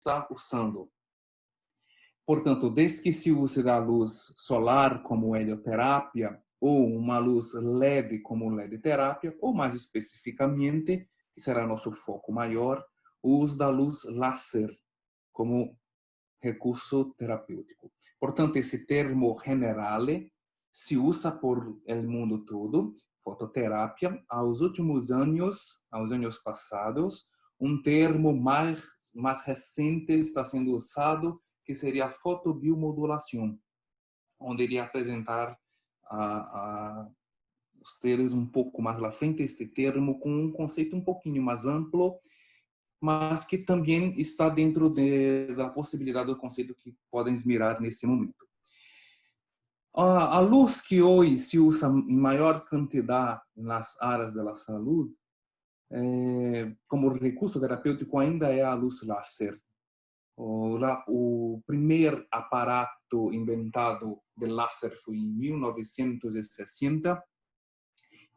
está usando. Portanto, desde que se use a luz solar como helioterapia ou uma luz LED como LED terapia, ou mais especificamente, que será nosso foco maior, o uso da luz láser como recurso terapêutico. Portanto, esse termo generale se usa por el mundo todo, fototerapia. Aos últimos anos passados, um termo mais recente está sendo usado, que seria a fotobiomodulação, onde iria apresentar a vocês um pouco mais lá frente este termo com um conceito um pouquinho mais amplo, mas que também está dentro da possibilidade do conceito que podem mirar nesse momento. A luz que hoje se usa em maior quantidade nas áreas da saúde, como recurso terapêutico, ainda é a luz láser. O primeiro aparato inventado de láser foi em 1960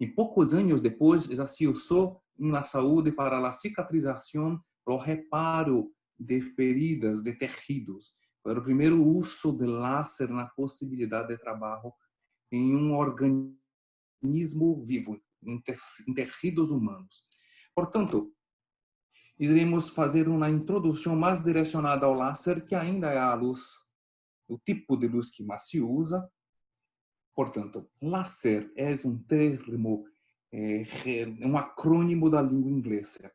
e poucos anos depois já se usou na saúde para a cicatrização, o reparo de feridas, de tecidos. Foi o primeiro uso de láser na possibilidade de trabalho em um organismo vivo, em tecidos humanos. Portanto, iremos fazer uma introdução mais direcionada ao láser, que ainda é a luz, o tipo de luz que mais se usa. Portanto, láser é um termo, um acrônimo da língua inglesa.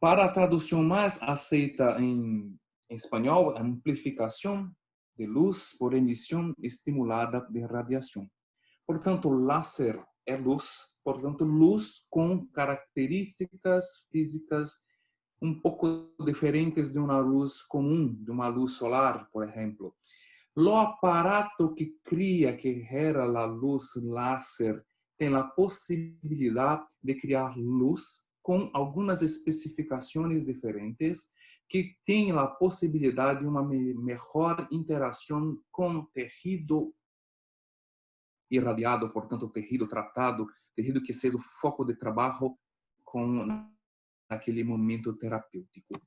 Para a tradução mais aceita em espanhol, amplificação de luz por emissão estimulada de radiação. Portanto, láser é luz, portanto, luz com características físicas um pouco diferentes de uma luz comum, de uma luz solar, por exemplo. O aparato que cria, que gera a luz láser, tem a possibilidade de criar luz com algumas especificações diferentes, que tem a possibilidade de uma melhor interação com o tecido irradiado, portanto, tecido tratado, tecido que seja o foco de trabalho com naquele momento terapêutico.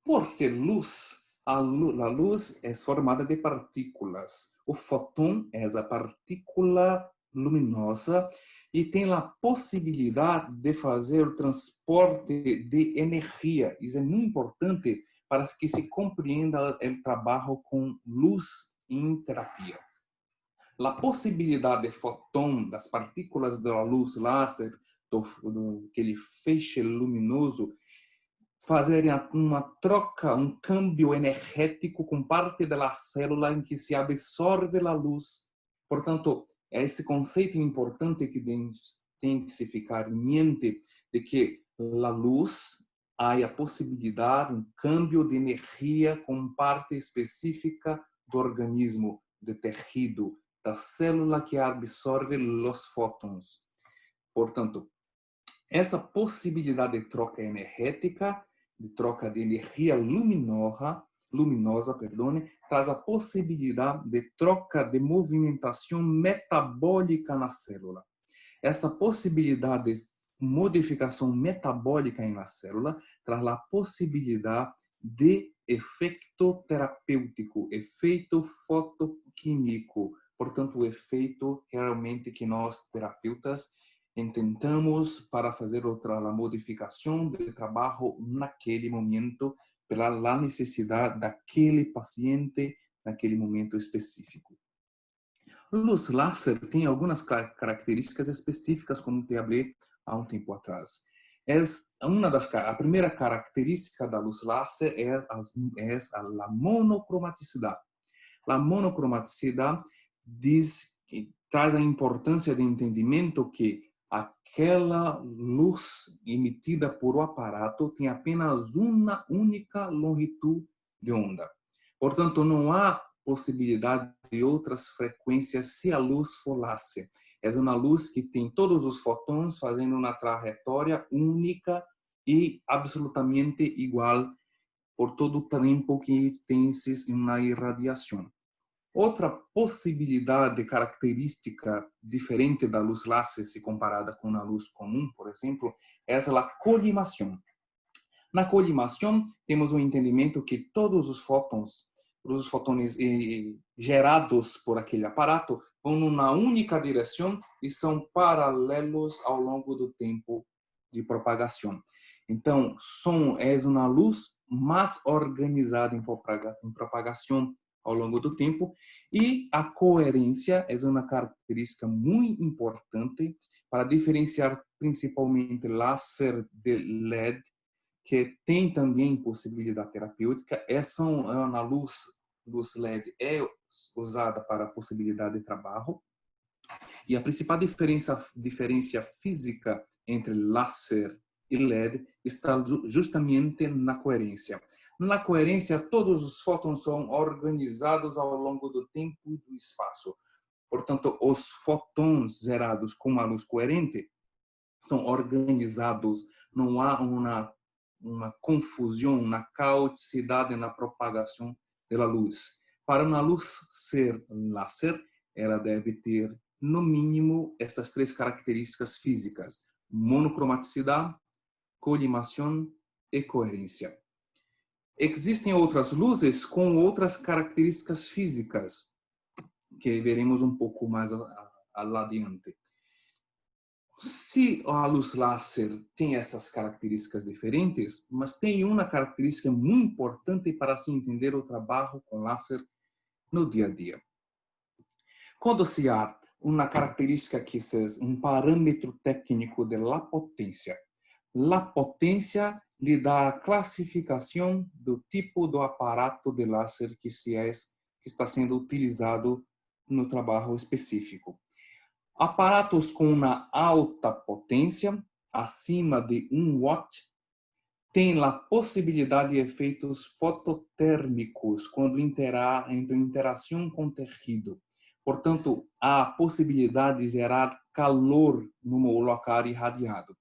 Por ser luz, a luz é formada de partículas. O fóton é a partícula luminosa e tem a possibilidade de fazer o transporte de energia. Isso é muito importante para que se compreenda o trabalho com luz em terapia. A possibilidade de fóton, das partículas da luz láser, aquele feixe luminoso, fazerem uma troca, um câmbio energético com parte da célula em que se absorve a luz. Portanto, é esse conceito importante que tem que se ficar em mente, de que a luz há a possibilidade, um câmbio de energia com parte específica do organismo, do tecido, da célula que absorve os fótons. Portanto, essa possibilidade de troca energética, de troca de energia luminosa, traz a possibilidade de troca de movimentação metabólica na célula. Essa possibilidade de modificação metabólica na célula traz a possibilidade de efeito terapêutico, efeito fotoquímico. Portanto, o efeito realmente que nós, terapeutas, intentamos para fazer outra modificação de trabalho naquele momento, pela necessidade daquele paciente, naquele momento específico. Luz láser tem algumas características específicas, como te falei há um tempo atrás. A primeira característica da luz láser é a monocromaticidade. A monocromaticidade traz a importância de entendimento que aquela luz emitida por o aparato tem apenas uma única longitude de onda. Portanto, não há possibilidade de outras frequências se a luz for láser. É uma luz que tem todos os fotões fazendo uma trajetória única e absolutamente igual por todo o tempo que tem uma irradiação. Outra possibilidade característica diferente da luz láser, se comparada com a luz comum, por exemplo, é a colimação. Na colimação, temos o entendimento que todos os fótons gerados por aquele aparato vão numa única direção e são paralelos ao longo do tempo de propagação. Então, som é uma luz mais organizada em propagação ao longo do tempo, e a coerência é uma característica muito importante para diferenciar principalmente laser de LED, que tem também possibilidade terapêutica. Essa na luz LED é usada para possibilidade de trabalho, e a principal diferença física entre laser e LED está justamente na coerência. Na coerência, todos os fótons são organizados ao longo do tempo e do espaço. Portanto, os fótons gerados com uma luz coerente são organizados, não há uma confusão, uma caoticidade na propagação da luz. Para uma luz ser laser, ela deve ter, no mínimo, estas três características físicas: monocromaticidade, colimação e coerência. Existem outras luzes com outras características físicas, que veremos um pouco mais adiante. Se a luz laser tem essas características diferentes, mas tem uma característica muito importante para se entender o trabalho com laser no dia a dia. Quando se há uma característica que é um parâmetro técnico da potência, a potência lhe dá a classificação do tipo do aparato de laser que está sendo utilizado no trabalho específico. Aparatos com uma alta potência, acima de 1 watt, têm a possibilidade de efeitos fototérmicos quando entram em interação com o tecido. Portanto, há a possibilidade de gerar calor no local irradiado.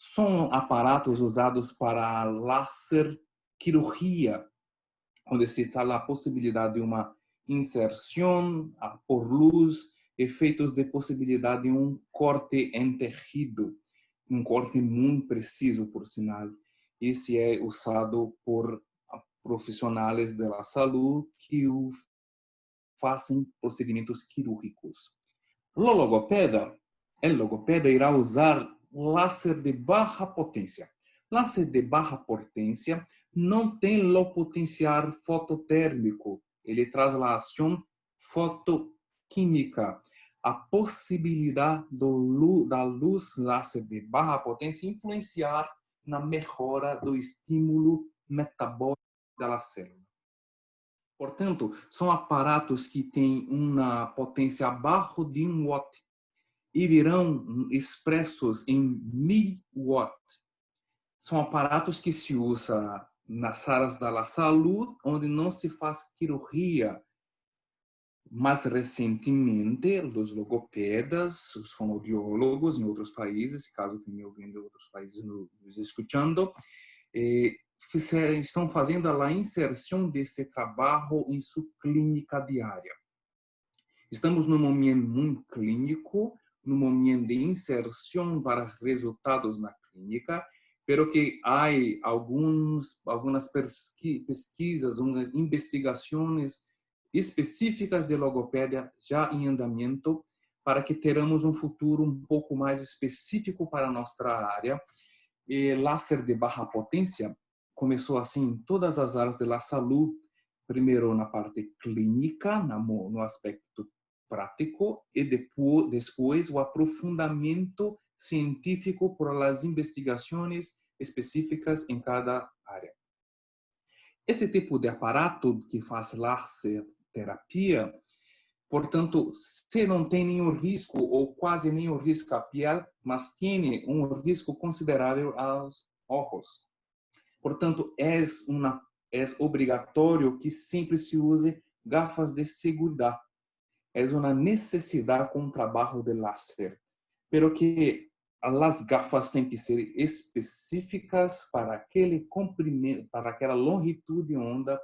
São aparatos usados para laser cirurgia, onde se está a possibilidade de uma inserção por luz, efeitos de possibilidade de um corte em tecido, um corte muito preciso, por sinal. Esse é usado por profissionais da saúde que fazem procedimentos quirúrgicos. O logopeda irá usar laser de baixa potência. Laser de baixa potência não tem o potencial fototérmico, ele traz a ação fotoquímica. A possibilidade da luz laser de baixa potência influenciar na melhora do estímulo metabólico da célula. Portanto, são aparatos que têm uma potência abaixo de 1 watt e virão expressos em 1000 watt. São aparatos que se usam nas áreas da saúde, onde não se faz cirurgia. Mais recentemente, os logopedas, os fonoaudiólogos em outros países, caso tenha alguém de outros países nos escutando, estão fazendo a inserção desse trabalho em sua clínica diária. Estamos num momento muito clínico, num momento de inserção para resultados na clínica, pero que há algumas pesquisas, algumas investigações específicas de logopédia já em andamento, para que teremos um futuro um pouco mais específico para a nossa área. E laser de baixa potência começou assim em todas as áreas da saúde, primeiro na parte clínica, no aspecto prático, e depois o aprofundamento científico por as investigações específicas em cada área. Esse tipo de aparato que faz laser terapia, portanto, se não tem nenhum risco ou quase nenhum risco à pele, mas tem um risco considerável aos olhos. Portanto, é obrigatório que sempre se use gafas de segurança. É uma necessidade com o trabalho de laser, pero que as gafas têm que ser específicas para aquele comprimento, para aquela longitude de onda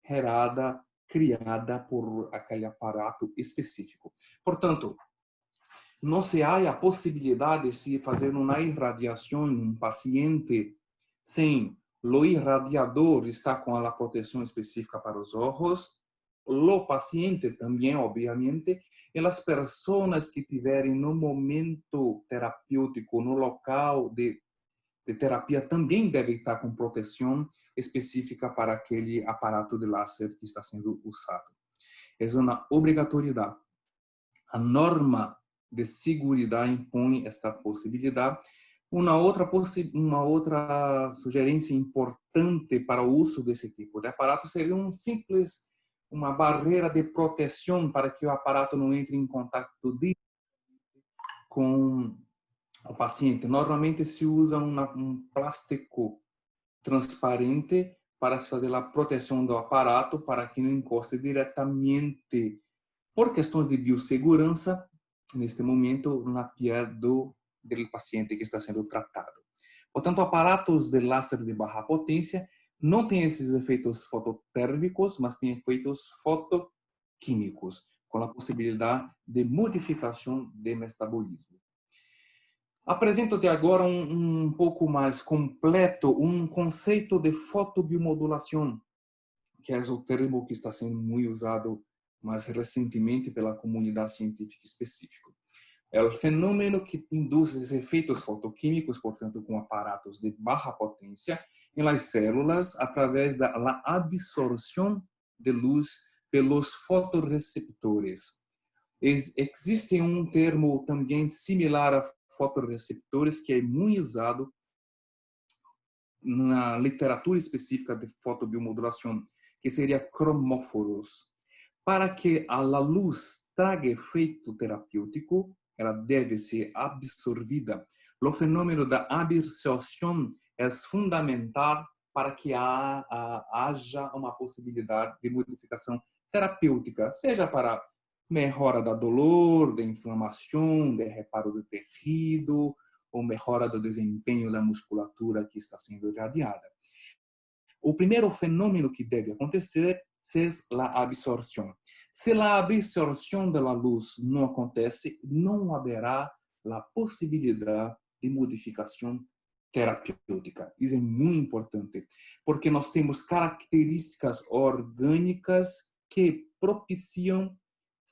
criada por aquele aparato específico. Portanto, não se há a possibilidade de se fazer uma irradiação em um paciente sem O irradiador está com a proteção específica para os olhos. O paciente também, obviamente, e as pessoas que tiverem no momento terapêutico, no local de terapia, também devem estar com proteção específica para aquele aparato de láser que está sendo usado. É uma obrigatoriedade. A norma de segurança impõe esta possibilidade. Uma outra sugerência importante para o uso desse tipo de aparato seria uma barreira de proteção para que o aparato não entre em contato com o paciente. Normalmente se usa um plástico transparente para se fazer a proteção do aparato para que não encoste diretamente, por questões de biossegurança, neste momento, na pele do paciente que está sendo tratado. Portanto, aparatos de láser de baixa potência não têm esses efeitos fototérmicos, mas têm efeitos fotoquímicos, com a possibilidade de modificação de metabolismo. Apresento-te agora um pouco mais completo um conceito de fotobiomodulação, que é o termo que está sendo muito usado mais recentemente pela comunidade científica específica. É o fenômeno que induz os efeitos fotoquímicos, portanto, com aparatos de baixa potência, em las células, através da absorção de luz pelos fotorreceptores. Existe um termo também similar a fotorreceptores, que é muito usado na literatura específica de fotobiomodulação, que seria cromóforos. Para que a luz traga efeito terapêutico, ela deve ser absorvida. O fenômeno da absorção é fundamental para que haja uma possibilidade de modificação terapêutica, seja para melhora da dor, da inflamação, de reparo do tecido, ou melhora do desempenho da musculatura que está sendo irradiada. O primeiro fenômeno que deve acontecer é a absorção. Se a absorção da luz não acontece, não haverá a possibilidade de modificação terapêutica. Isso é muito importante, porque nós temos características orgânicas que propiciam,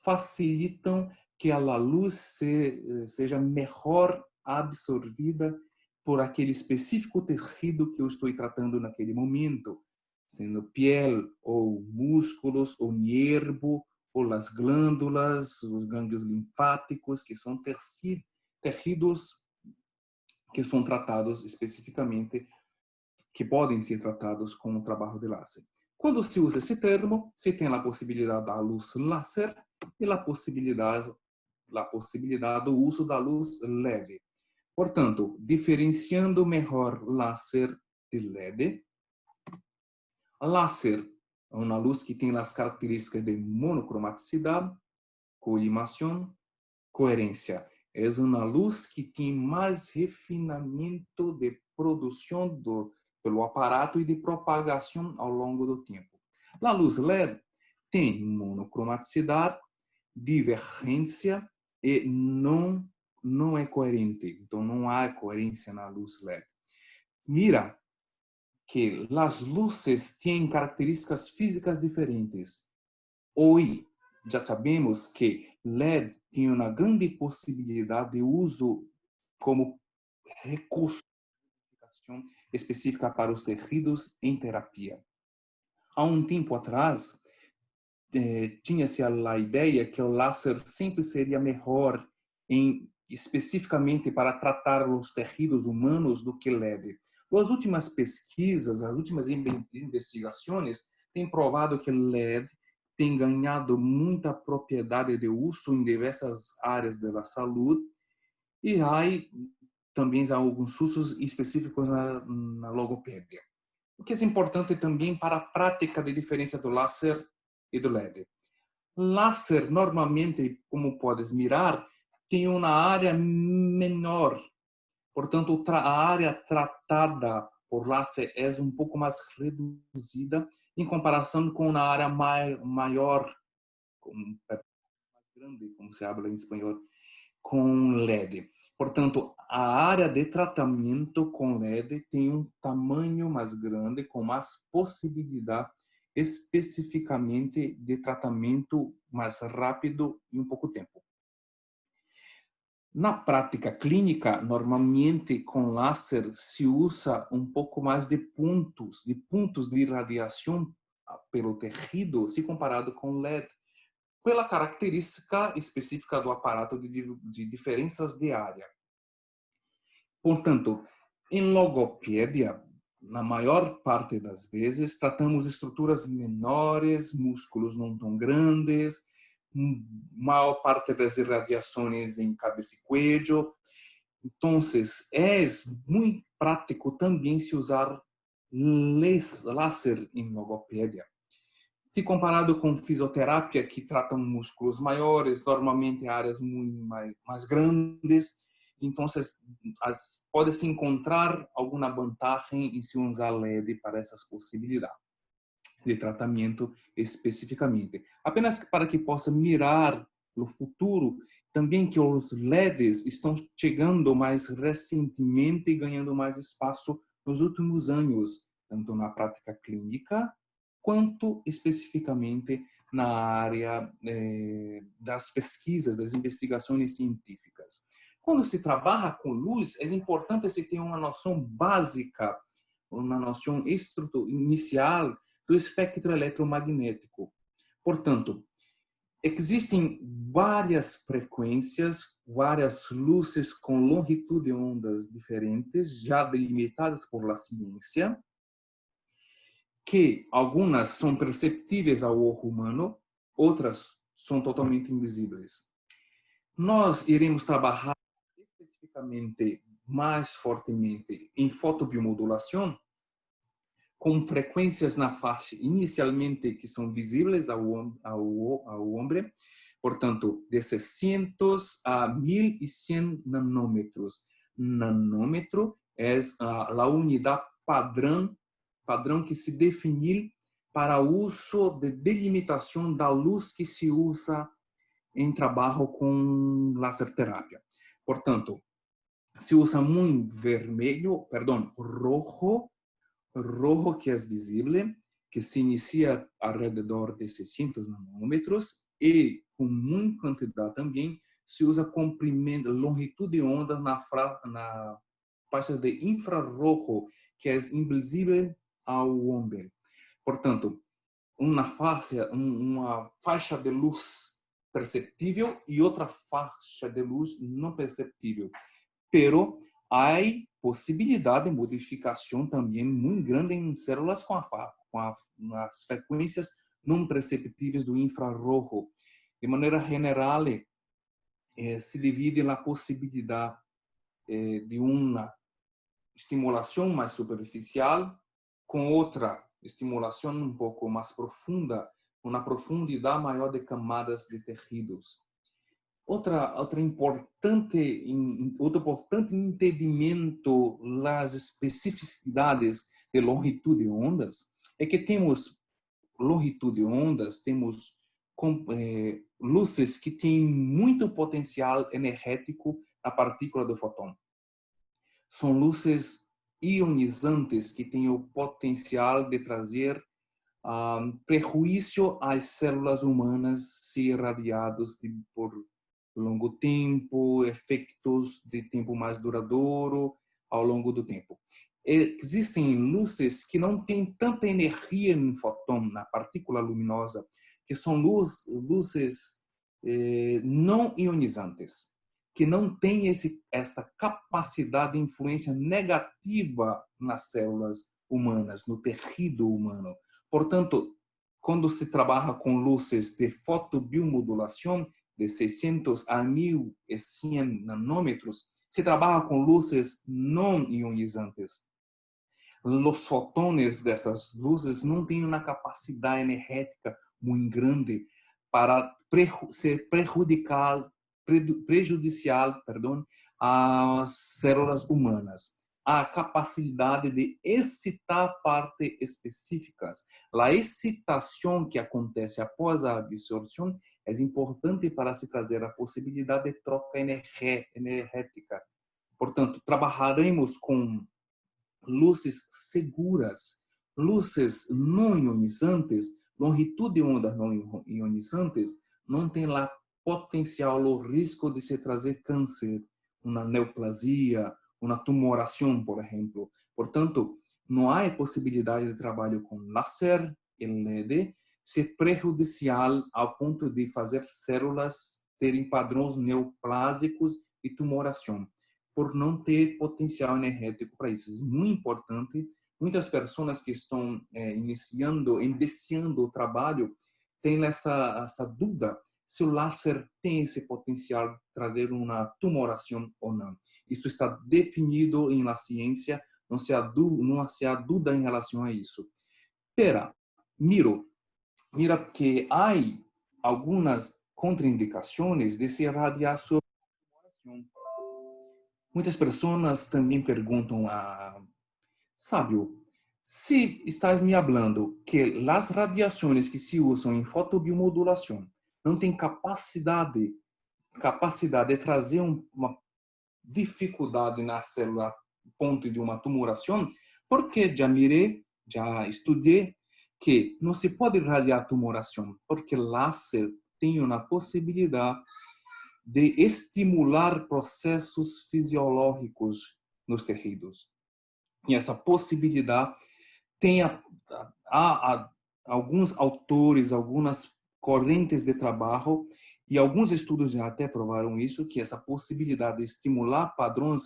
facilitam que a luz seja melhor absorvida por aquele específico tecido que eu estou tratando naquele momento, sendo pele ou músculos ou nervo ou as glândulas, os gânglios linfáticos, que são tecidos que são tratados especificamente, que podem ser tratados com o trabalho de láser. Quando se usa esse termo, se tem a possibilidade da luz láser e a possibilidade do uso da luz LED. Portanto, diferenciando melhor láser de LED, láser é uma luz que tem as características de monocromaticidade, colimação, coerência. É uma luz que tem mais refinamento de produção pelo aparato e de propagação ao longo do tempo. A luz LED tem monocromaticidade, divergência e não é coerente. Então, não há coerência na luz LED. Mira que as luzes têm características físicas diferentes. Hoje, já sabemos que LED tem uma grande possibilidade de uso como recurso específica para os tecidos em terapia. Há um tempo atrás, tinha-se a ideia que o láser sempre seria melhor especificamente para tratar os tecidos humanos do que LED. As últimas pesquisas, as últimas investigações têm provado que LED tem ganhado muita propriedade de uso em diversas áreas da saúde e há também alguns usos específicos na logopedia. O que é importante também para a prática de diferença do láser e do LED. Láser, normalmente, como podes mirar, tem uma área menor. Portanto, a área tratada por láser é um pouco mais reduzida em comparação com uma área maior, mais grande, como se habla em espanhol, com LED. Portanto, a área de tratamento com LED tem um tamanho mais grande, com mais possibilidade especificamente de tratamento mais rápido em um pouco tempo. Na prática clínica, normalmente com laser se usa um pouco mais de pontos de irradiação pelo tecido, se comparado com LED, pela característica específica do aparato de diferenças de área. Portanto, em logopedia, na maior parte das vezes, tratamos estruturas menores, músculos não tão grandes, maior parte das irradiações em cabeça e cuello. Então, é muito prático também se usar láser em logopedia. Se comparado com fisioterapia, que tratam músculos maiores, normalmente áreas muito mais grandes, então pode-se encontrar alguma vantagem em se usar LED para essas possibilidades de tratamento especificamente. Apenas para que possa mirar no futuro, também que os LEDs estão chegando mais recentemente e ganhando mais espaço nos últimos anos, tanto na prática clínica, quanto especificamente na área das pesquisas, das investigações científicas. Quando se trabalha com luz, é importante se ter uma noção básica, uma noção inicial do espectro eletromagnético. Portanto, existem várias frequências, várias luzes com longitude de ondas diferentes, já delimitadas por la ciência, que algumas são perceptíveis ao olho humano, outras são totalmente invisíveis. Nós iremos trabalhar especificamente, mais fortemente, em fotobiomodulação, com frequências na faixa inicialmente que são visíveis ao homem, portanto, de 600 a 1100 nanômetros. Nanômetro é a unidade padrão que se define para o uso de delimitação da luz que se usa em trabalho com laser terapia. Portanto, se usa muito rojo que é visível, que se inicia ao redor de 600 nanômetros e com muita quantidade também se usa comprimento, longitude de onda na faixa de infrarrojo, que é invisível ao homem. Portanto, uma faixa de luz perceptível e outra faixa de luz não perceptível. Pero há possibilidade de modificação também muito grande em células com as frequências não perceptíveis do infrarrojo. De maneira geral, se divide a possibilidade de uma estimulação mais superficial com outra estimulação um pouco mais profunda, uma profundidade maior de camadas de tecidos. Outro importante entendimento das especificidades de longitude de ondas é que temos longitude de ondas, temos luzes que têm muito potencial energético na partícula do fóton. São luzes ionizantes que têm o potencial de trazer prejuízo às células humanas se irradiadas por longo tempo, efeitos de tempo mais duradouro ao longo do tempo. Existem luzes que não têm tanta energia no fóton, na partícula luminosa, que são luzes não ionizantes, que não têm esta capacidade de influência negativa nas células humanas, no tecido humano. Portanto, quando se trabalha com luzes de fotobiomodulação, de 600 a 1100 nanômetros, se trabalha com luzes não ionizantes. Os fotones dessas luzes não têm uma capacidade energética muito grande para ser prejudicial às células humanas. a capacidade de excitar partes específicas. A excitação que acontece após a absorção é importante para se trazer a possibilidade de troca energética. Portanto, trabalharemos com luzes seguras, luzes não ionizantes, longitud de ondas não ionizantes, não tem lá potencial ou risco de se trazer câncer, uma neoplasia, uma tumoração, por exemplo. Portanto, não há possibilidade de trabalho com laser e LED ser prejudicial ao ponto de fazer células terem padrões neoplásicos e tumoração, por não ter potencial energético para isso. Isso é muito importante. Muitas pessoas que estão iniciando o trabalho têm essa dúvida se o laser tem esse potencial de trazer uma tumoração ou não. Isso está definido na ciência, não se há dúvida em relação a isso. Pero, mira que há algumas contraindicações de se irradiar sobre a tumoração. Muitas pessoas também perguntam Sábio, se estás me falando que as radiações que se usam em fotobiomodulação não têm capacidade de trazer uma dificuldade na célula a ponto de uma tumoração, porque já estudei que não se pode irradiar tumoração, porque láser tem uma possibilidade de estimular processos fisiológicos nos tecidos. E essa possibilidade há alguns autores, algumas correntes de trabalho e alguns estudos já até provaram isso, que essa possibilidade de estimular padrões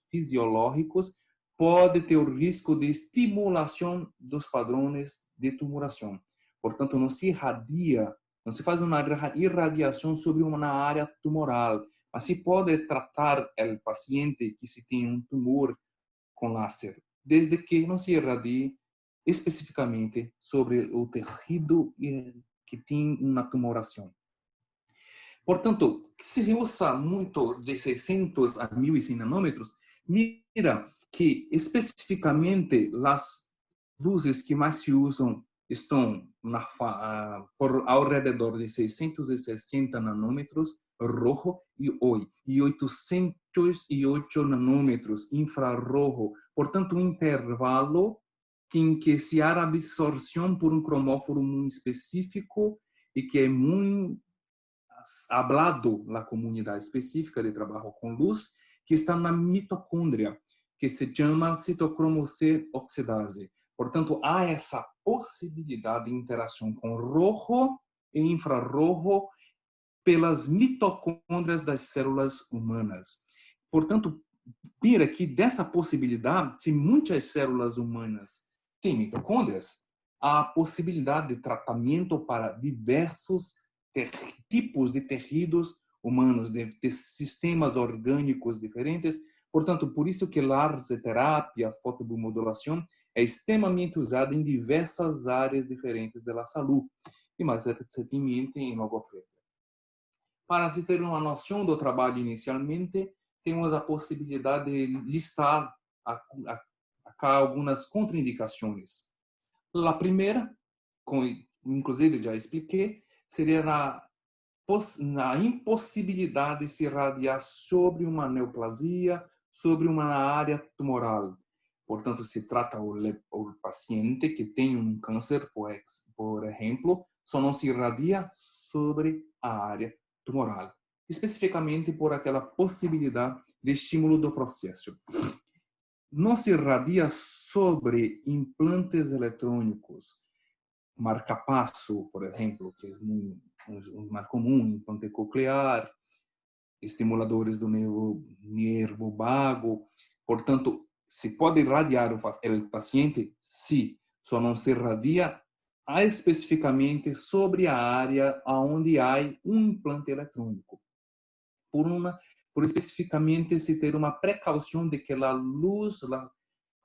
fisiológicos pode ter o risco de estimulação dos padrões de tumoração. Portanto, não se faz uma irradiação sobre uma área tumoral, mas se pode tratar o paciente que se tem um tumor com láser, desde que não se irradie especificamente sobre o tecido que tem uma tumoração. Portanto, se usa muito de 600 a 1.100 nanômetros, mira que especificamente as luzes que mais se usam estão por ao redor de 660 nanômetros rojo e 808 nanômetros infrarrojo. Portanto, um intervalo em que se há absorção por um cromóforo muito específico e que é muito hablado na comunidade específica de trabalho com luz, que está na mitocôndria, que se chama citocromo C oxidase. Portanto, há essa possibilidade de interação com rojo e infrarrojo pelas mitocôndrias das células humanas. Portanto, mira que dessa possibilidade, se muitas células humanas têm mitocôndrias, há a possibilidade de tratamento para diversos tipos de tecidos humanos, de sistemas orgânicos diferentes. Portanto, por isso que a laserterapia, a fotobiomodulação, é extremamente usada em diversas áreas diferentes da saúde, e mais recentemente em logopedia. Para se ter uma noção do trabalho inicialmente, temos a possibilidade de listar acá algumas contraindicações. A primeira, inclusive já expliquei, seria na impossibilidade de se irradiar sobre uma neoplasia, sobre uma área tumoral. Portanto, se trata o paciente que tem um câncer, por exemplo, só não se irradia sobre a área tumoral, especificamente por aquela possibilidade de estímulo do processo. Não se irradia sobre implantes eletrônicos, marca-passo, por exemplo, que é muito mais comum, implante coclear, estimuladores do nervo vago. Portanto, se pode irradiar o paciente, sim, só não se irradia especificamente sobre a área onde há um implante eletrônico. Por especificamente se ter uma precaução de que a luz, a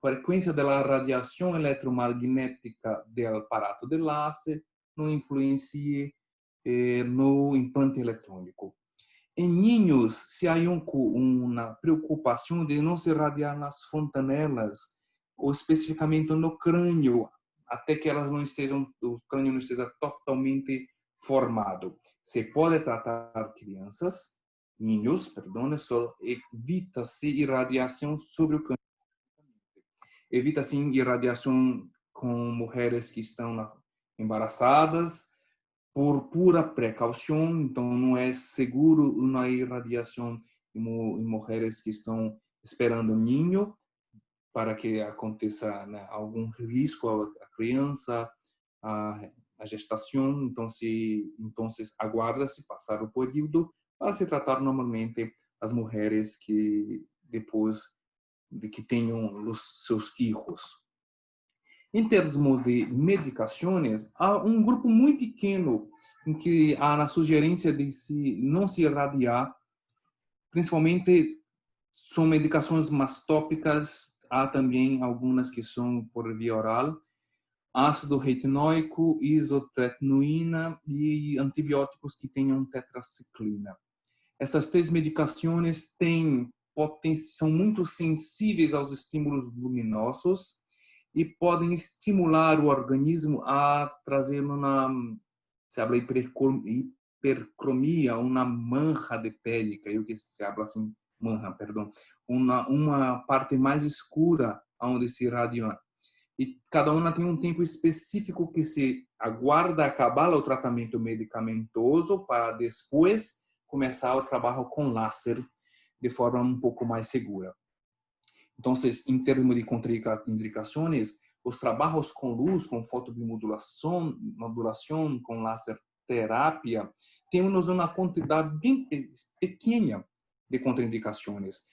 frequência da radiação eletromagnética do aparato de láser não influencie no implante eletrônico. Em niños, se há uma preocupação de não se irradiar nas fontanelas, ou especificamente no crânio, até que o crânio não esteja totalmente formado. Se pode tratar niños, perdão, só evita-se irradiação sobre o crânio. Evita-se irradiação com mulheres que estão embaraçadas, por pura precaução, então não é seguro uma irradiação em mulheres que estão esperando um ninho, para que aconteça, né, algum risco à criança, à gestação. Então aguarda-se passar o período para se tratar normalmente as mulheres que depois de que tenham os seus filhos. Em termos de medicações, há um grupo muito pequeno em que há a sugerência de não se irradiar, principalmente são medicações mais tópicas, há também algumas que são por via oral, ácido retinóico, isotretinoína e antibióticos que tenham tetraciclina. Essas três medicações são muito sensíveis aos estímulos luminosos e podem estimular o organismo a trazer se habla hipercromia, uma mancha de pele, creio que se habla assim, mancha, perdão, uma parte mais escura onde se irradia. E cada uma tem um tempo específico que se aguarda acabar o tratamento medicamentoso para depois começar o trabalho com láser de forma um pouco mais segura. Então, em termos de contraindicações, os trabalhos com luz, com fotobiomodulação, com laser terapia, temos uma quantidade bem pequena de contraindicações.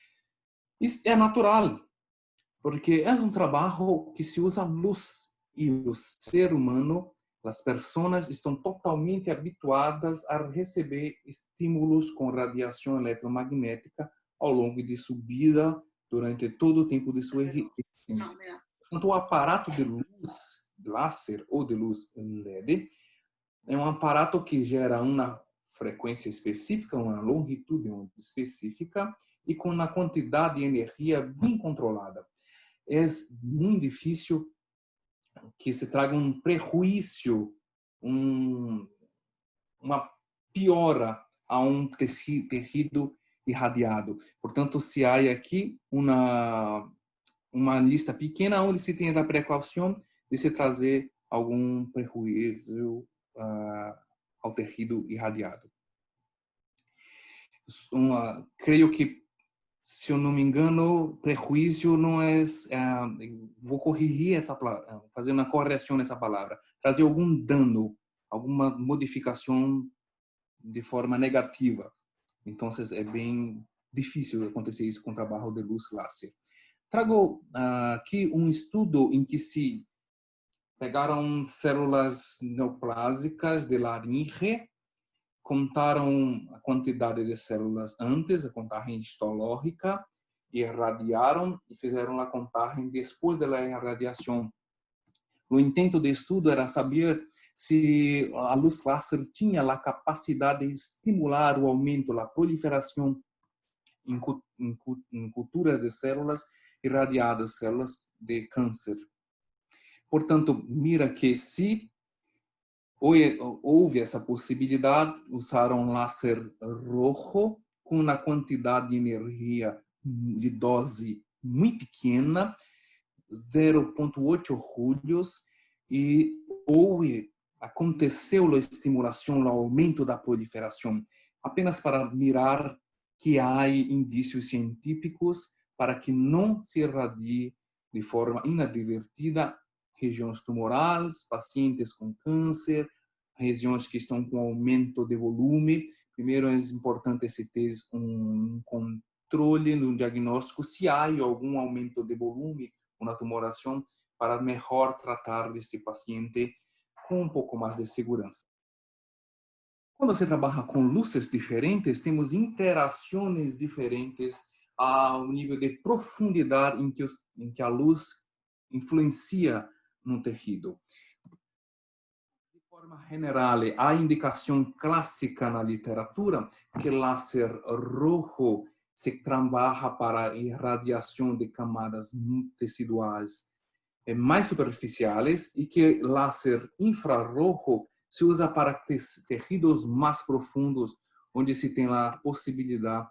Isso é natural, porque é um trabalho que se usa luz e o ser humano, as pessoas estão totalmente habituadas a receber estímulos com radiação eletromagnética ao longo de sua vida, durante todo o tempo de sua existência. Portanto, o aparato de luz láser ou de luz LED é um aparato que gera uma frequência específica, uma longitude específica e com uma quantidade de energia bem controlada. É muito difícil que se traga um prejuízo, uma piora a um tecido irradiado. Portanto, se há aqui uma lista pequena onde se tem a precaução de se trazer algum prejuízo ao tecido irradiado. Creio que, se eu não me engano, prejuízo não é, vou corrigir essa palavra, fazer uma correção nessa palavra, trazer algum dano, alguma modificação de forma negativa. Então, é bem difícil acontecer isso com o trabalho de luz láser. Trago aqui um estudo em que se pegaram células neoplásicas de laringe, contaram a quantidade de células antes, a contagem histológica, e irradiaram e fizeram a contagem depois da irradiação. O intento do estudo era saber se a luz láser tinha a capacidade de estimular o aumento, a proliferação em culturas de células irradiadas, células de câncer. Portanto, mira que se houve essa possibilidade, usaram láser roxo com uma quantidade de energia de dose muito pequena, 0,8 joules, e aconteceu a estimulação, o aumento da proliferação, apenas para mirar que há indícios científicos para que não se irradie de forma inadvertida regiões tumorais, pacientes com câncer, regiões que estão com aumento de volume. Primeiro, é importante se ter um controle no diagnóstico se há algum aumento de volume, uma tumoração, para melhor tratar desse paciente com um pouco mais de segurança. Quando você trabalha com luzes diferentes, temos interações diferentes ao nível de profundidade em que a luz influencia no tecido. forma general, há indicação clássica na literatura que o láser rojo se trabalha para a irradiação de camadas teciduais mais superficiais e que o láser infrarrojo se usa para tecidos mais profundos, onde se tem a possibilidade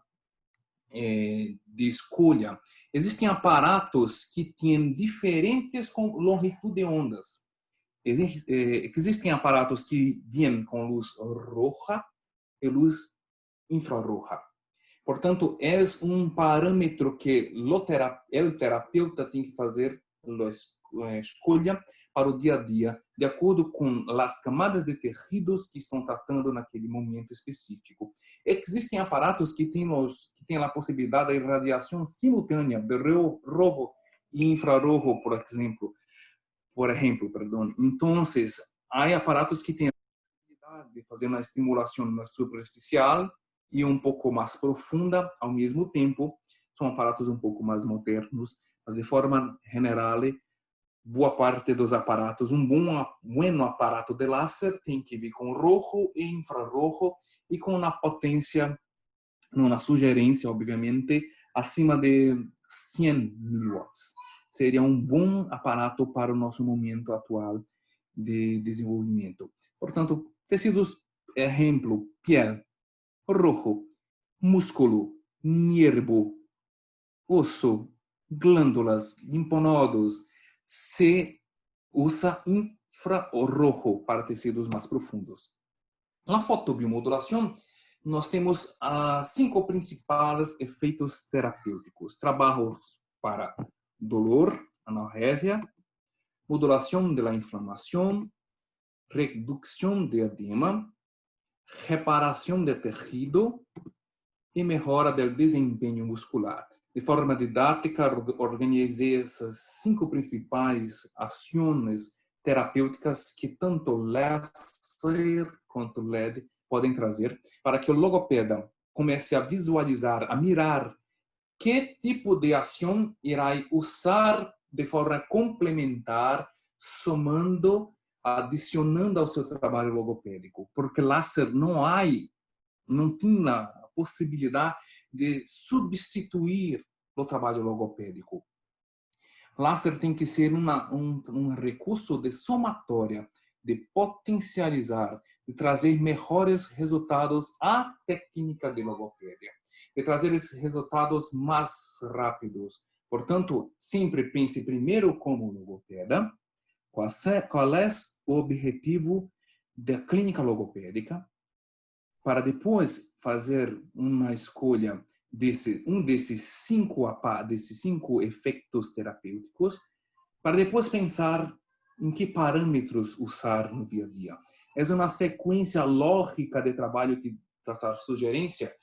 de escolha. Existem aparatos que têm diferentes longitudes de ondas. Existem aparatos que vêm com luz roja e luz infrarroja. Portanto, é um parâmetro que o terapeuta tem que fazer a escolha para o dia a dia, de acordo com as camadas de tecidos que estão tratando naquele momento específico. Existem aparatos que têm a possibilidade de irradiação simultânea de rojo e infrarrojo, por exemplo. Então, há aparatos que têm a possibilidade de fazer uma estimulação mais superficial e um pouco mais profunda ao mesmo tempo. São aparatos um pouco mais modernos, mas de forma general, boa parte dos aparatos, bom aparato de láser tem que vir com rojo e infrarrojo e com uma potência, uma sugerência, obviamente, acima de 100 miliwatts. Seria um bom aparato para o nosso momento atual de desenvolvimento. Portanto, tecidos, exemplo, pele, rojo, músculo, nervo, osso, glândulas, linfonodos, se usa infrarrojo para tecidos mais profundos. Na fotobiomodulação, nós temos 5 principais efeitos terapêuticos. Trabalhos para dolor, analgesia, modulação da inflamação, redução de edema, reparação de tecido e melhora do desempenho muscular. De forma didática, organizei essas 5 principais ações terapêuticas que tanto laser quanto LED podem trazer para que o logopeda comece a visualizar, a mirar que tipo de ação irá usar de forma complementar, somando, adicionando ao seu trabalho logopédico. Porque laser não tem a possibilidade de substituir o trabalho logopédico. Láser tem que ser um recurso de somatória, de potencializar, de trazer melhores resultados à técnica de logopédia, de trazer esses resultados mais rápidos. Portanto, sempre pense primeiro como logopeda, qual é o objetivo da clínica logopédica, para depois fazer uma escolha desses cinco efeitos terapêuticos, para depois pensar em que parâmetros usar no dia a dia. É uma sequência lógica de trabalho que traz a sugerência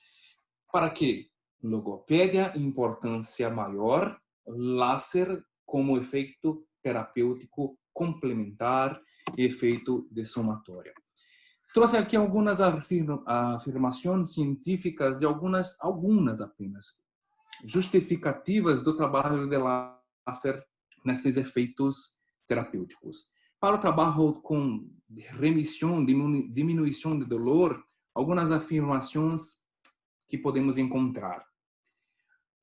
para que logopédia, importância maior, láser como efeito terapêutico complementar e efeito de somatória. Trouxe aqui algumas afirmações científicas de algumas apenas, justificativas do trabalho de láser nesses efeitos terapêuticos. Para o trabalho com remissão, diminuição de dolor, algumas afirmações que podemos encontrar.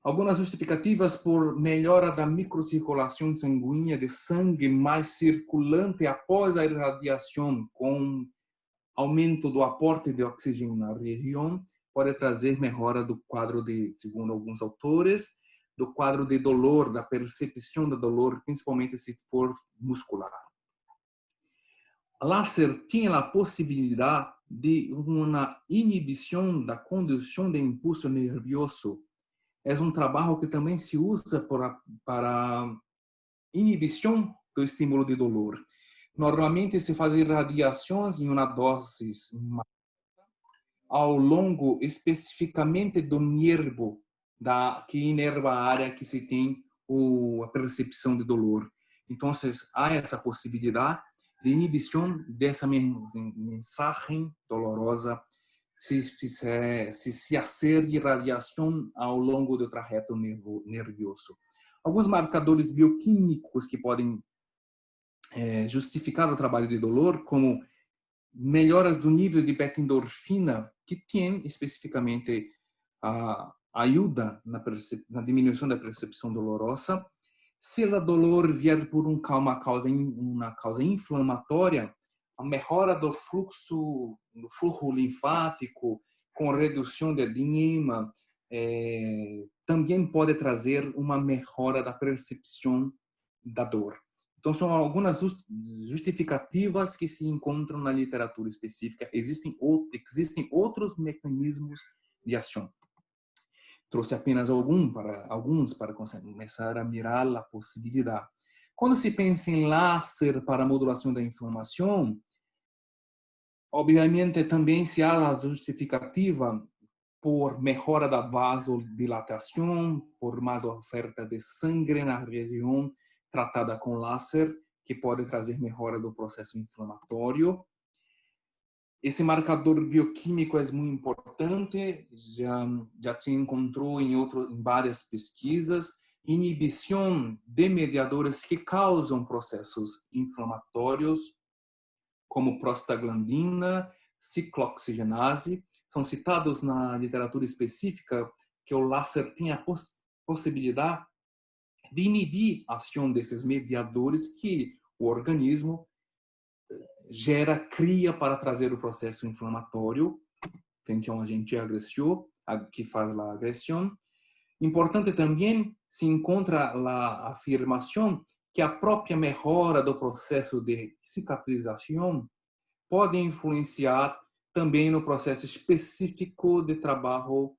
Algumas justificativas por melhora da microcirculação sanguínea de sangue mais circulante após a irradiação, com aumento do aporte de oxigênio na região, pode trazer melhora do quadro segundo alguns autores, do quadro de dolor, da percepção do dolor, principalmente se for muscular. Láser tem a possibilidade de uma inibição da condução de impulso nervioso. É um trabalho que também se usa para inibição do estímulo de dolor. Normalmente se faz irradiações em uma dose ao longo especificamente do nervo que inerva a área que se tem a percepção de dolor. Então, há essa possibilidade de inibição dessa mensagem dolorosa se hacer irradiação ao longo do trajeto nervioso. Alguns marcadores bioquímicos que podem justificar o trabalho de dolor, como melhoras do nível de beta-endorfina, que tem especificamente a ajuda na diminuição da percepção dolorosa. Se o dor vier por uma causa inflamatória, a melhora do fluxo linfático, com redução de edema, também pode trazer uma melhora da percepção da dor. Então, são algumas justificativas que se encontram na literatura específica. Existem outros mecanismos de ação. Trouxe apenas alguns para começar a mirar a possibilidade. Quando se pensa em láser para modulação da inflamação, obviamente também se há a justificativa por melhora da vasodilatação, por mais oferta de sangue na região tratada com láser, que pode trazer melhora do processo inflamatório. Esse marcador bioquímico é muito importante, já se encontrou em várias pesquisas, inibição de mediadores que causam processos inflamatórios, como prostaglandina, ciclooxigenase, são citados na literatura específica que o láser tem a possibilidade de inibir a ação desses mediadores que o organismo cria para trazer o processo inflamatório, frente a um agente agressor, que faz a agressão. Importante também se encontra a afirmação que a própria melhora do processo de cicatrização pode influenciar também no processo específico de trabalho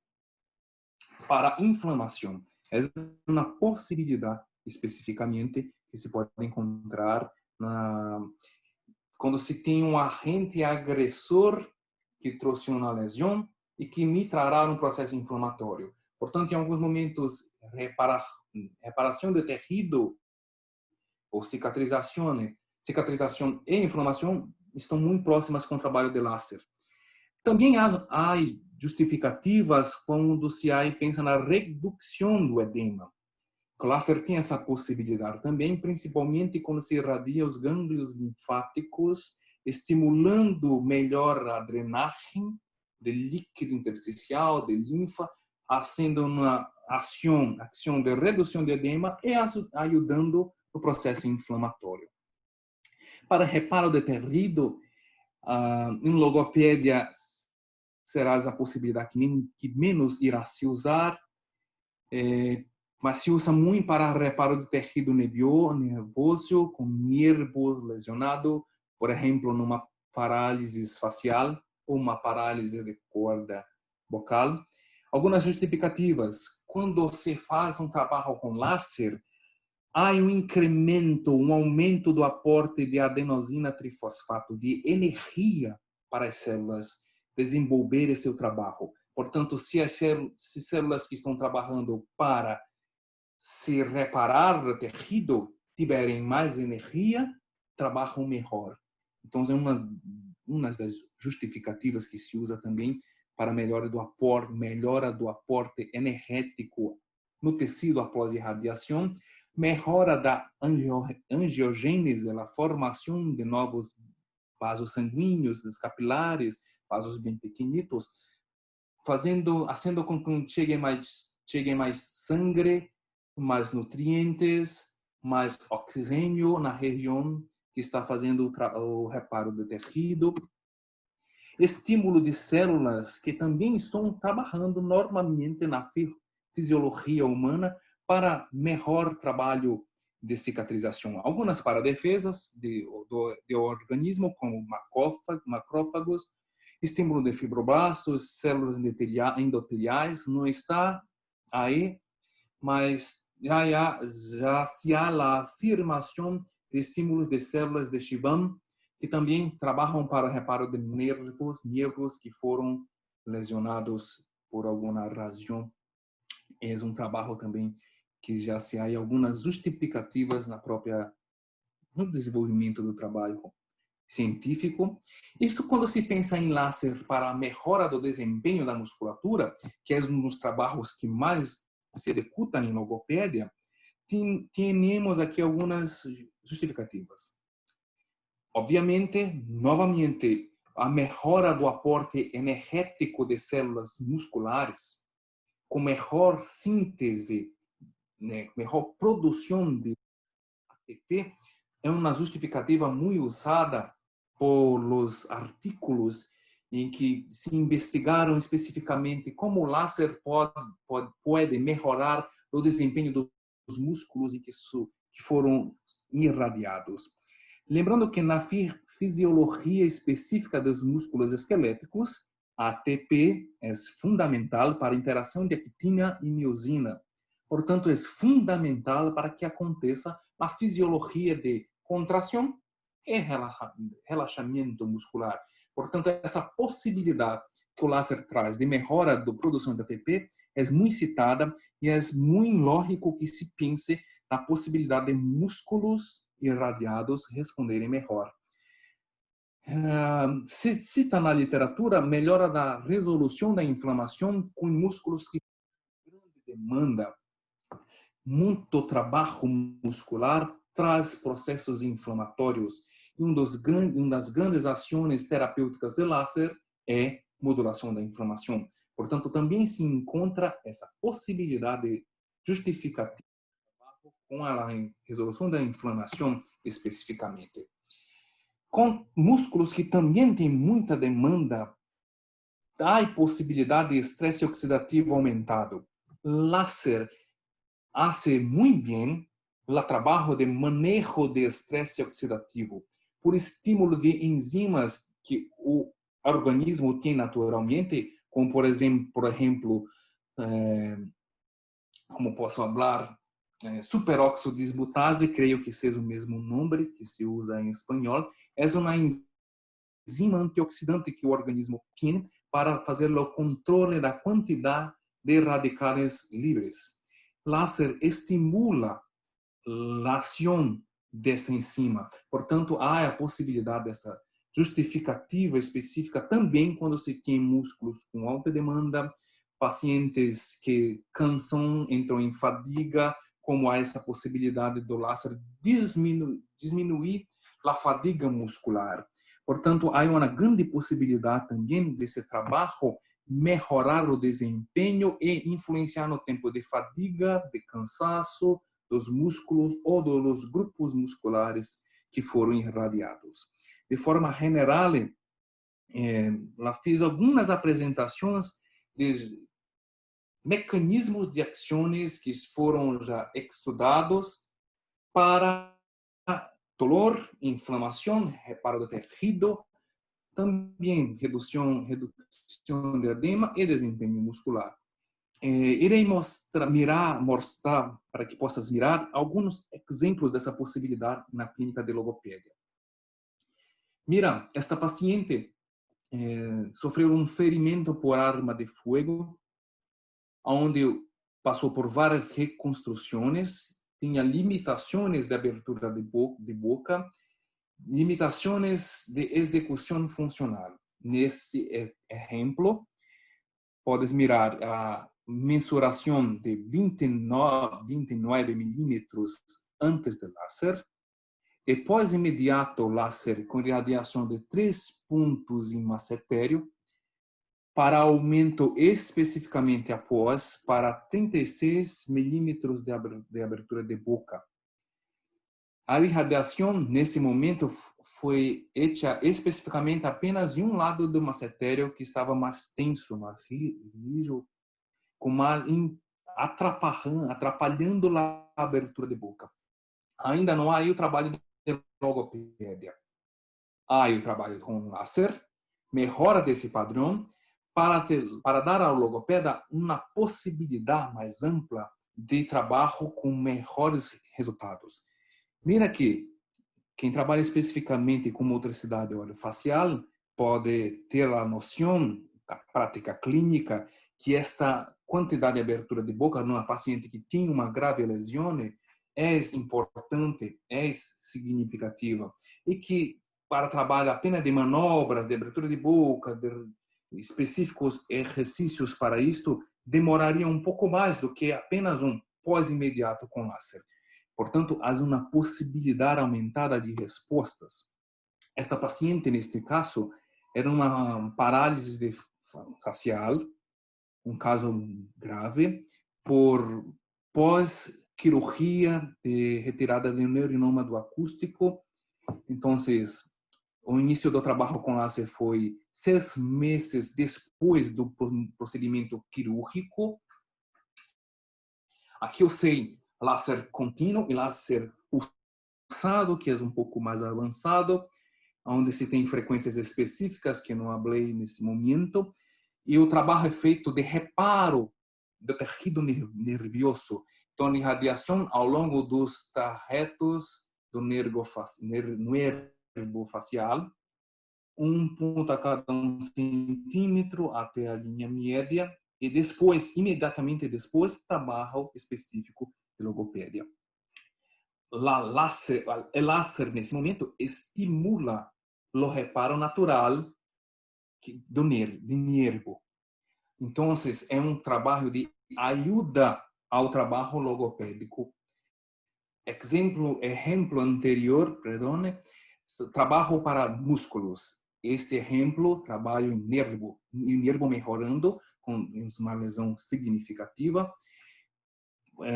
para a inflamação. É uma possibilidade especificamente que se pode encontrar quando se tem um agente agressor que trouxe uma lesão e que me trará um processo inflamatório. Portanto, em alguns momentos, reparação de tecido ou cicatrização e inflamação estão muito próximas com o trabalho de láser. Também há justificativas quando se pensa na redução do edema. O láser tem essa possibilidade também, principalmente quando se irradia os gânglios linfáticos, estimulando melhor a drenagem do líquido intersticial, de linfa, fazendo uma ação de redução de edema e ajudando no processo inflamatório. Para reparo de tecido, em logopédia será a possibilidade que menos irá se usar, mas se usa muito para reparo de tecido nervoso, com nervo lesionado, por exemplo, numa parálise facial ou uma parálise de corda vocal. Algumas justificativas. Quando se faz um trabalho com láser, há um incremento, um aumento do aporte de adenosina trifosfato, de energia para as células desenvolverem seu trabalho. Portanto, se as células que estão trabalhando para se reparar o tecido tiverem mais energia, trabalham melhor. Então, é uma das justificativas que se usa também para melhora do aporte energético no tecido após irradiação, melhora da angiogênese, a formação de novos vasos sanguíneos, capilares, vasos bem pequenitos, fazendo com que chegue mais sangue, mais nutrientes, mais oxigênio na região que está fazendo o reparo do tecido. Estímulo de células que também estão trabalhando normalmente na fisiologia humana para melhor trabalho de cicatrização. Algumas para defesas do organismo, como macrófagos, estímulo de fibroblastos, células endoteliais, não está aí, mas já se há a afirmação de estímulos de células de Schwann, que também trabalham para o reparo de nervos que foram lesionados por alguma razão. É um trabalho também que já se há algumas justificativas no desenvolvimento do trabalho científico. Isso quando se pensa em láser para a melhora do desempenho da musculatura, que é um dos trabalhos que mais se executa em logopédia, temos aqui algumas justificativas. Obviamente, novamente, a melhora do aporte energético de células musculares, com melhor síntese, né, melhor produção de ATP, é uma justificativa muito usada por los artículos em que se investigaram especificamente como o laser pode melhorar o desempenho dos músculos que foram irradiados. Lembrando que na fisiologia específica dos músculos esqueléticos, a ATP é fundamental para a interação de actina e miosina. Portanto, é fundamental para que aconteça a fisiologia de contração e relaxamento muscular. Portanto, essa possibilidade que o laser traz de melhora da produção de ATP é muito citada e é muito lógico que se pense na possibilidade de músculos irradiados responderem melhor. Se cita na literatura melhora da resolução da inflamação com músculos que têm grande demanda. Muito trabalho muscular traz processos inflamatórios e uma das grandes ações terapêuticas do laser é modulação da inflamação. Portanto, também se encontra essa possibilidade justificativa com a resolução da inflamação especificamente. Com músculos que também têm muita demanda, há possibilidade de estresse oxidativo aumentado. Láser hace muito bem o trabalho de manejo de estresse oxidativo por estímulo de enzimas que o organismo tem naturalmente, como por exemplo, como posso falar, superóxido dismutase, creio que seja o mesmo nome que se usa em espanhol, é uma enzima antioxidante que o organismo tem para fazer o controle da quantidade de radicais livres. Láser estimula a ação desta enzima. Portanto, há a possibilidade dessa justificativa específica também quando se tem músculos com alta demanda, pacientes que cansam, entram em fadiga, como há essa possibilidade do laser diminuir a fadiga muscular. Portanto, há uma grande possibilidade também desse trabalho melhorar o desempenho e influenciar no tempo de fadiga, de cansaço dos músculos ou dos grupos musculares que foram irradiados. De forma geral, fiz algumas apresentações de mecanismos de ações que foram já estudados para dolor, inflamação, reparo do tecido, também redução de edema e desempenho muscular. Irei mostrar para que possas mirar alguns exemplos dessa possibilidade na clínica de logopédia. Mira, esta paciente sofreu um ferimento por arma de fogo, onde passou por várias reconstruções, tinha limitações de abertura de boca, limitações de execução funcional. Neste exemplo, podes mirar a mensuração de 29 milímetros antes do láser e pós-imediato láser com radiação de 3 pontos em massetério para aumento especificamente após para 36 milímetros de abertura de boca. A irradiação, nesse momento, foi feita especificamente apenas em um lado do massetério que estava mais tenso, mais rígido, atrapalhando a abertura de boca. Ainda não há aí o trabalho de logopédia. Há aí o trabalho com láser, melhora desse padrão, para dar ao logopeda uma possibilidade mais ampla de trabalho com melhores resultados. Mira que quem trabalha especificamente com motricidade orofacial pode ter a noção da prática clínica que esta quantidade de abertura de boca numa paciente que tem uma grave lesão é importante, é significativa e que para trabalho apenas de manobras, de abertura de boca, de específicos exercícios para isto, demoraria um pouco mais do que apenas um pós-imediato com láser. Portanto, há uma possibilidade aumentada de respostas. Esta paciente, neste caso, Era uma parálise facial, um caso grave, por pós-cirurgia de retirada de neurinoma do acústico. Então, o início do trabalho com láser foi 6 meses depois do procedimento quirúrgico. Aqui eu sei láser contínuo e láser pulsado, que é um pouco mais avançado, onde se tem frequências específicas que não falei nesse momento. E o trabalho é feito de reparo do tecido nervioso. Então, irradiação ao longo dos trajetos do nervo facial, um ponto a cada 1 centímetro até a linha média, e depois, imediatamente depois, trabalho específico de logopedia. O láser, nesse momento, estimula o reparo natural do nervo. Então, é um trabalho de ajuda ao trabalho logopédico. Exemplo anterior, perdone, trabalho para músculos. Este exemplo, trabalho em nervo melhorando com uma lesão significativa.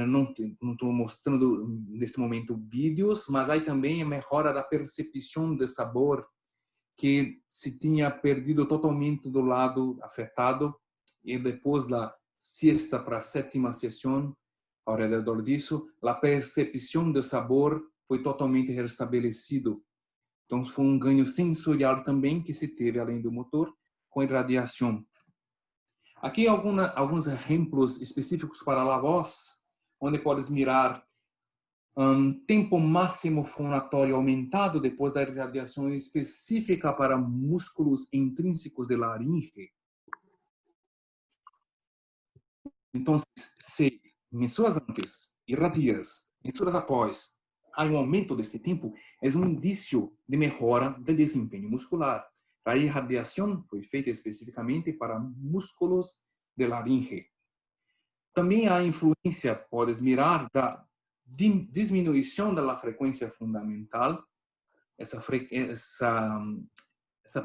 Não estou mostrando neste momento vídeos, mas aí também a melhora da percepção de sabor, que se tinha perdido totalmente do lado afetado, e depois da sexta para a sétima sessão, ao redor disso, a percepção do sabor foi totalmente restabelecido. Então, foi um ganho sensorial também que se teve, além do motor, com irradiação. Aqui alguns exemplos específicos para a voz, onde podes mirar tempo máximo fonatório aumentado depois da irradiação específica para músculos intrínsecos da laringe. Então, se mensuras antes, irradias, mensuras após, há um aumento desse tempo, é um indício de melhora do desempenho muscular. A irradiação foi feita especificamente para músculos de laringe. Também há influência, podes mirar, da diminuição da frequência fundamental, essa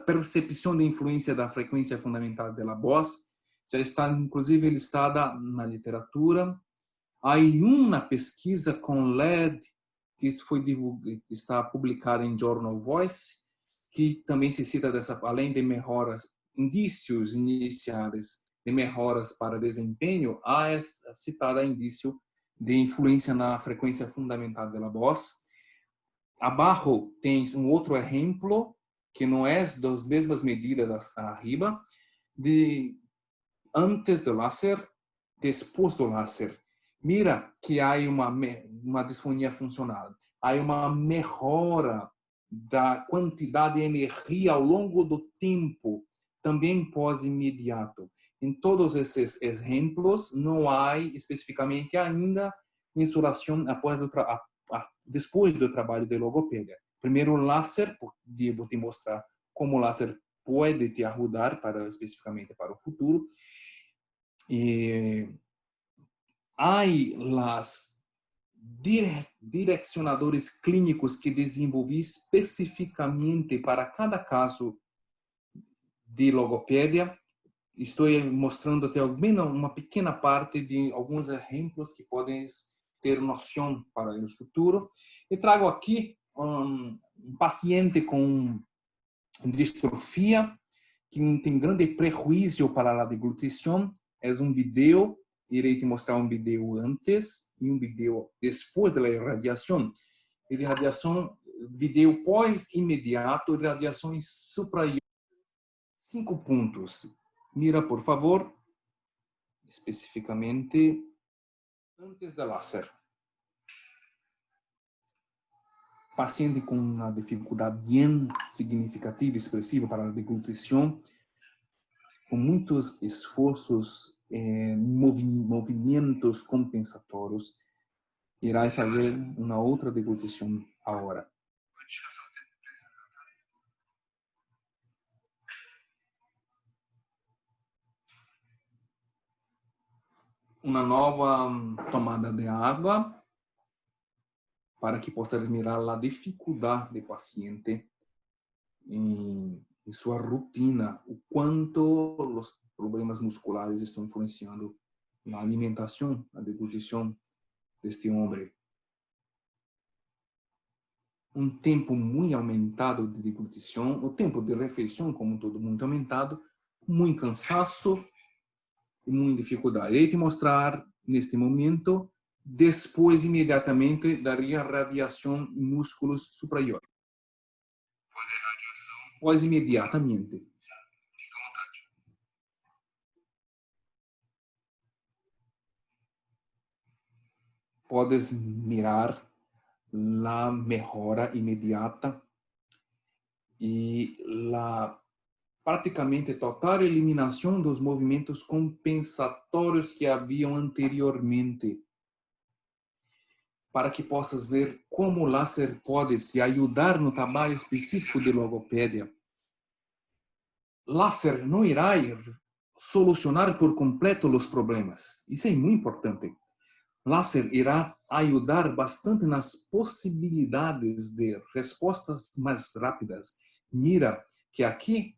percepção de influência da frequência fundamental da voz já está inclusive listada na literatura. Há uma pesquisa com LED que está publicada em Journal Voice, que também se cita além de melhoras, indícios iniciais de melhoras para desempenho, há citada indício de influência na frequência fundamental da voz. Abaixo tem um outro exemplo, que não é das mesmas medidas arriba, de antes do láser, depois do láser. Mira que há uma disfonia funcional. Há uma melhora da quantidade de energia ao longo do tempo, também pós-imediato. Em todos esses exemplos, não há especificamente ainda mensuração depois do trabalho de logopedia. Primeiro, o láser, vou te mostrar como o láser pode te ajudar especificamente para o futuro. Há os direcionadores clínicos que desenvolvi especificamente para cada caso de logopedia. Estou mostrando até uma pequena parte de alguns exemplos que podem ter noção para o futuro. E trago aqui um paciente com distrofia, que tem grande prejuízo para a deglutição. É um vídeo, irei te mostrar um vídeo antes e um vídeo depois da irradiação. Irradiação, vídeo pós-imediato, irradiações supra-ionônicas. 5 pontos. Mira, por favor, especificamente antes da láser. Paciente com uma dificuldade bem significativa e expressiva para a deglutição, com muitos esforços, movimentos compensatórios, irá fazer uma outra deglutição agora. Uma nova tomada de água para que possa admirar a dificuldade do paciente em em sua rotina, o quanto os problemas musculares estão influenciando na alimentação, na deglutição deste homem. Um tempo muito aumentado de deglutição, o tempo de refeição, como todo muito aumentado, muito cansaço e muita dificuldade. Irei te mostrar neste momento, depois imediatamente daria radiação em músculos superiores. Pós imediatamente. Podes mirar a melhora imediata e a praticamente total eliminação dos movimentos compensatórios que haviam anteriormente, para que possas ver como o láser pode te ajudar no trabalho específico de logopédia. Láser não irá solucionar por completo os problemas. Isso é muito importante. Láser irá ajudar bastante nas possibilidades de respostas mais rápidas. Mira que aqui,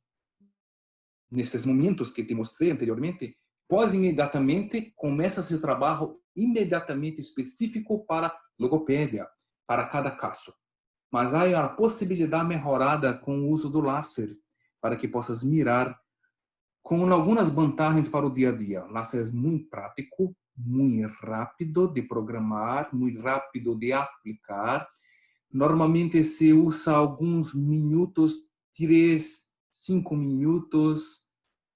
nesses momentos que te mostrei anteriormente, pós imediatamente começa seu trabalho imediatamente específico para logopédia, para cada caso. Mas há a possibilidade melhorada com o uso do láser, para que possas mirar com algumas vantagens para o dia a dia. O láser é muito prático, muito rápido de programar, muito rápido de aplicar. Normalmente se usa alguns minutos, 3, 5 minutos,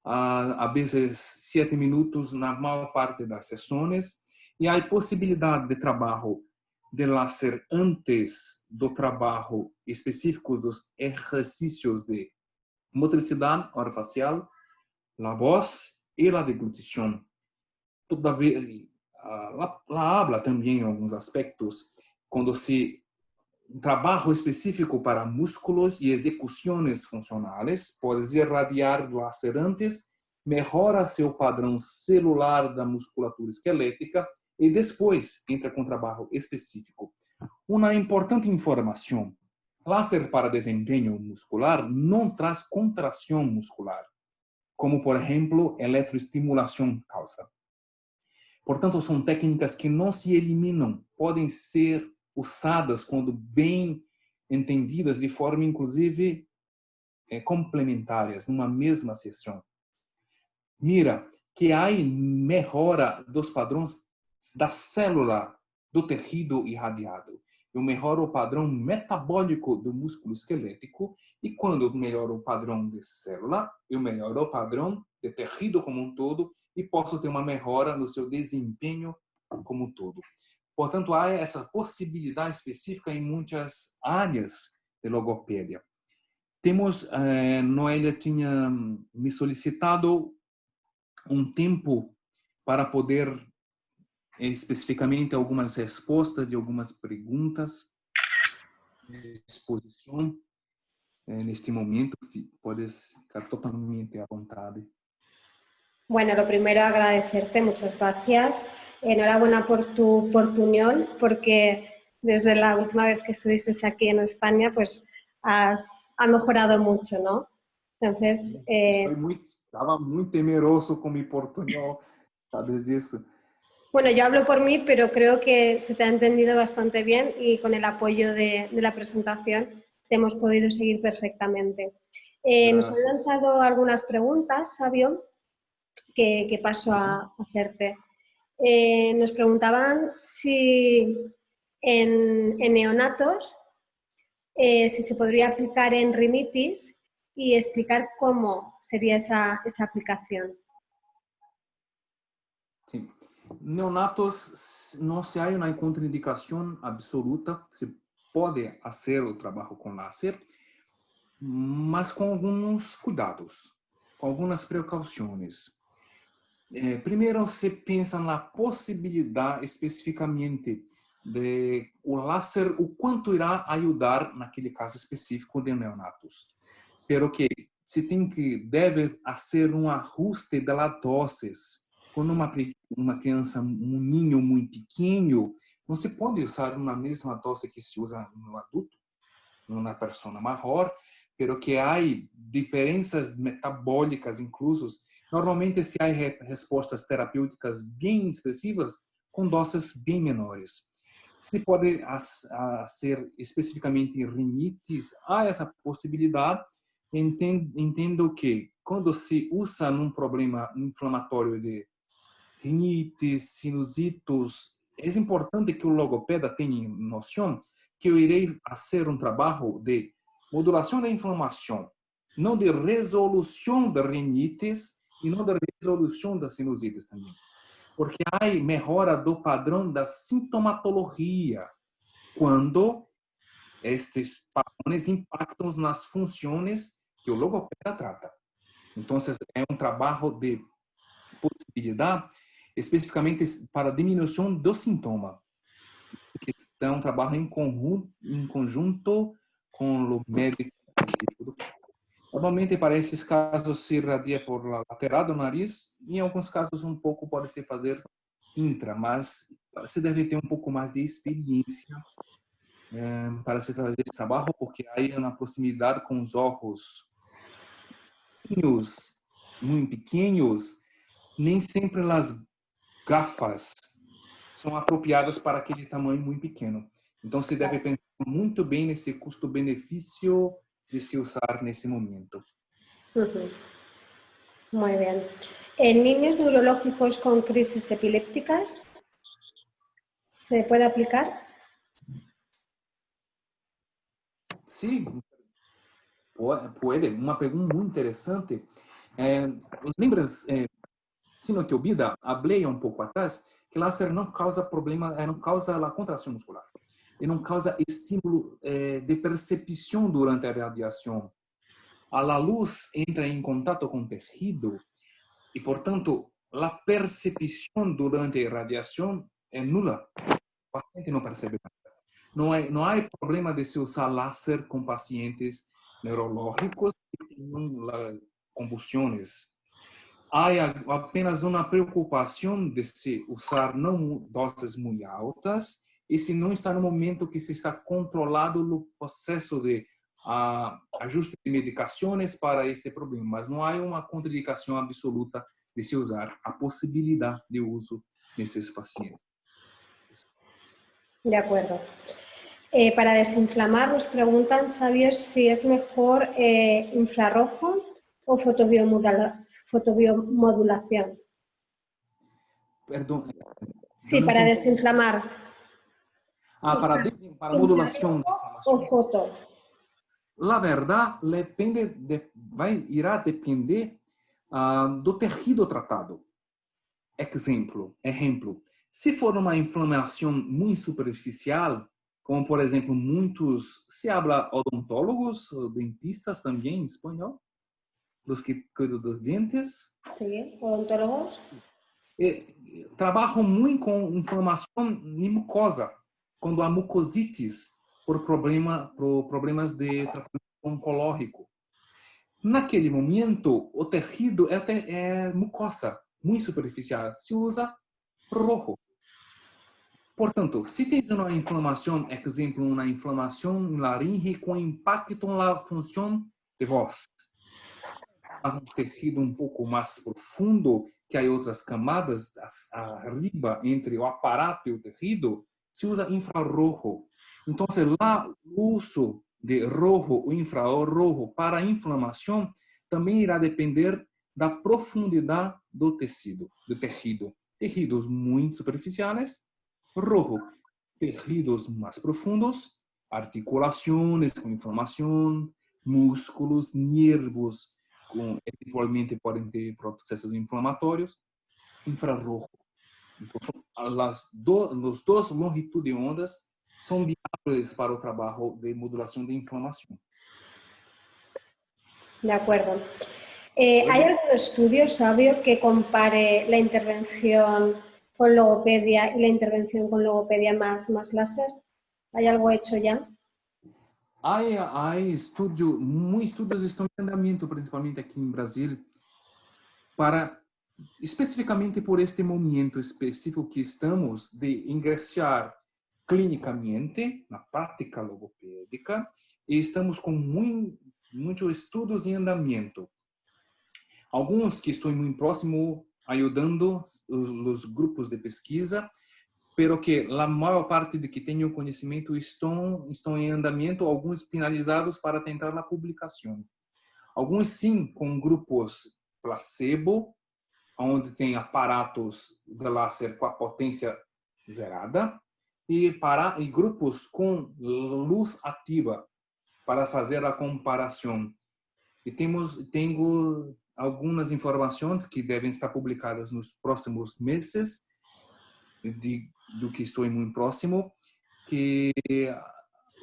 a vezes 7 minutos na maior parte das sessões. E há possibilidade de trabalho de láser antes do trabalho específico dos exercícios de motricidade orofacial, a voz e a deglutição. Todavia, ela habla também em alguns aspectos quando se trabalho específico para músculos e execuções funcionais pode irradiar lacerantes, melhora seu padrão celular da musculatura esquelética e depois entra com trabalho específico. Uma importante informação: láser para desempenho muscular não traz contração muscular, como, por exemplo, eletroestimulação causa. Portanto, são técnicas que não se eliminam, podem ser usadas quando bem entendidas de forma, inclusive, complementares, numa mesma sessão. Mira que há melhora dos padrões da célula do tecido irradiado. Eu melhoro o padrão metabólico do músculo esquelético e quando eu melhoro o padrão de célula, eu melhoro o padrão de tecido como um todo e posso ter uma melhora no seu desempenho como um todo. Portanto, há essa possibilidade específica em muitas áreas de logopédia. Temos, Noélia tinha me solicitado um tempo para poder especificamente algumas respostas de algumas perguntas de exposição. Neste momento, puedes ficar totalmente à vontade. Bueno, lo primero agradecerte, muchas gracias. Enhorabuena por tu unión, porque desde la última vez que estuviste aquí en España, pues ha mejorado mucho, ¿no? Entonces, estaba muy temeroso con mi portuñol, ¿sabes de eso? Bueno, yo hablo por mí, pero creo que se te ha entendido bastante bien y con el apoyo de la presentación te hemos podido seguir perfectamente. Nos han lanzado algunas preguntas, Sabio, que paso a hacerte. Nos preguntaban si en neonatos si se podría aplicar en rinitis y explicar cómo sería esa aplicación. Sí. Neonatos não se há uma contraindicação absoluta, se pode fazer o trabalho com láser, mas com alguns cuidados, com algumas precauções. Primeiro, se pensa na possibilidade especificamente de o láser, o quanto irá ajudar naquele caso específico de neonatos. Pero que se deve fazer um ajuste da doses. Quando uma criança, um ninho muito pequeno, não se pode usar uma mesma dose que se usa no adulto, numa pessoa maior, pero que há diferenças metabólicas inclusas. Normalmente, se há respostas terapêuticas bem expressivas, com doses bem menores. Se pode ser especificamente rinites, há essa possibilidade. Entendo que quando se usa num problema inflamatório de rinites, sinusitos, é importante que o logopeda tenha noção que eu irei fazer um trabalho de modulação da inflamação, não de resolução da rinites e não de resolução das sinusites também. Porque há melhora do padrão da sintomatologia quando estes padrões impactam nas funções que o logopeda trata. Então, é um trabalho de possibilidade especificamente para diminuição do sintoma, que é um trabalho em conjunto com o médico específico do caso. Normalmente, para esses casos, se irradia por lateral do nariz, e em alguns casos um pouco pode se fazer intra, mas se deve ter um pouco mais de experiência para se fazer esse trabalho, porque aí na proximidade com os olhos muito pequenos, nem sempre as gafas são apropriadas para aquele tamanho muito pequeno. Então, se deve pensar muito bem nesse custo-benefício de se usar nesse momento. Muy bien. ¿En niños neurológicos con crisis epilépticas se puede aplicar? Sim, pode. Uma pergunta muito interessante. Lembras, Sinoteobida, falei um pouco atrás, que láser não causa problema, não causa a contração muscular. E não causa estímulo de percepção durante a radiação. A luz entra em contato com o tecido e, portanto, a percepção durante a radiação é nula. O paciente não percebe nada. Não há problema de se usar láser com pacientes neurológicos que têm convulsões. Há apenas uma preocupação de se usar não doses muito altas e se não está no momento que se está controlado o processo de ajuste de medicações para esse problema, mas não há uma contraindicação absoluta de se usar a possibilidade de uso nesses pacientes. De acuerdo. Para desinflamar nos preguntan, ¿sabes si es mejor infrarrojo o fotobiomodulación? Perdão. Sí, para desinflamar. Para modulação da inflamação. O foto. La verdade, irá depender do tecido tratado. Exemplo, se for uma inflamação muito superficial, como por exemplo se habla odontólogos, dentistas também em espanhol, os que cuidam dos dentes. Sim, odontólogos. Trabalham muito com inflamação em mucosa, quando há mucosites por problemas de tratamento oncológico. Naquele momento, o tecido é mucosa, muito superficial. Se usa rojo. Portanto, se tem uma inflamação, exemplo, uma inflamação na laringe com impacto na função de voz, há um tecido um pouco mais profundo, que há outras camadas arriba entre o aparato e o tecido, se usa infrarrojo. Então, lá o uso de rojo ou infrarrojo para a inflamação também irá depender da profundidade do tecido. Tecidos muito superficiais, rojo. Tecidos mais profundos, articulações com inflamação, músculos, nervos, eventualmente podem ter processos inflamatórios, infrarrojo. Então, as duas longitudes de ondas são viáveis para o trabalho de modulação de inflamação. De acuerdo. ¿Hay algún estudio, Sabio, que compare la intervención con logopedia y la intervención con logopedia más láser? ¿Hay algo hecho ya? Há muitos estudos estão em andamento, principalmente aqui em Brasil, especificamente por este momento específico que estamos de ingressar clinicamente na prática logopédica e estamos com muitos estudos em andamento. Alguns que estou muito próximo ajudando os grupos de pesquisa, pero que a maior parte de que tenho conhecimento estão em andamento, alguns finalizados para tentar a publicação. Alguns sim com grupos placebo, onde tem aparatos de láser com a potência zerada, e grupos com luz ativa para fazer a comparação. E tenho algumas informações que devem estar publicadas nos próximos meses, do que estou muito próximo, que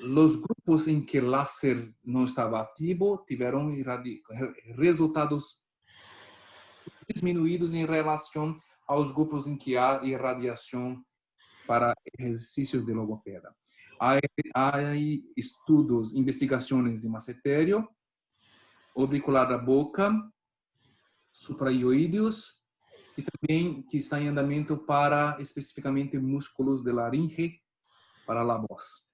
os grupos em que láser não estava ativo tiveram resultados diminuídos em relação aos grupos em que há irradiação para exercícios de logopeda. Há estudos, investigações em massetério, orbicular da boca, supraioídeos, e também que está em andamento para especificamente músculos de laringe para a voz.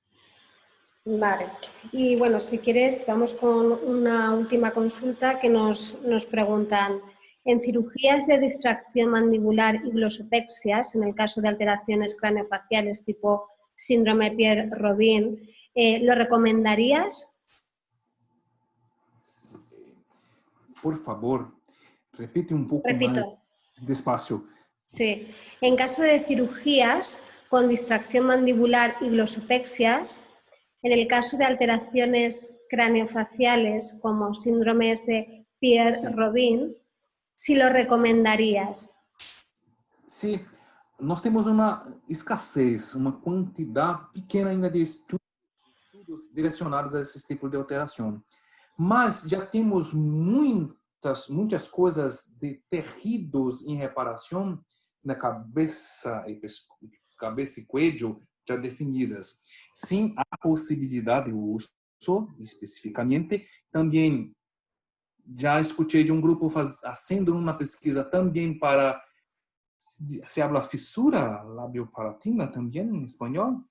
Vale. Y bueno, si quieres, vamos con una última consulta que nos preguntan. En cirugías de distracción mandibular y glosopexias, en el caso de alteraciones craneofaciales tipo síndrome Pierre-Robin, ¿lo recomendarías? Por favor, repite un poco más despacio. Sí. En caso de cirugías con distracción mandibular y glosopexias, en el caso de alteraciones craneofaciales como síndromes de Pierre-Robin, ¿sí lo recomendarías? Sí, nós temos uma escassez, uma quantidade pequena ainda de estudos direcionados a esses tipos de alteração. Mas já temos muitas coisas de tecidos em reparação na cabeça e cuello já definidas. Sim, há possibilidade de uso, especificamente. Também já escutei de um grupo fazendo uma pesquisa também para, se habla fissura labiopalatina também em espanhol,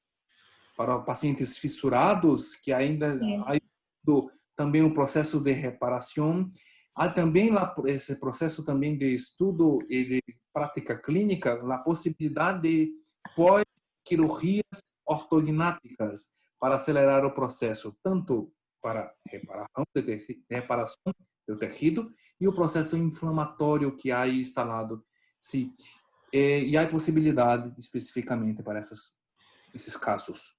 para pacientes fissurados, que ainda há também um processo de reparação. Há também esse processo também de estudo e de prática clínica, a possibilidade de pós-cirurgias ortognáticas para acelerar o processo, tanto para reparação do tecido e o processo inflamatório que há instalado. Sim, e há possibilidade especificamente para esses casos.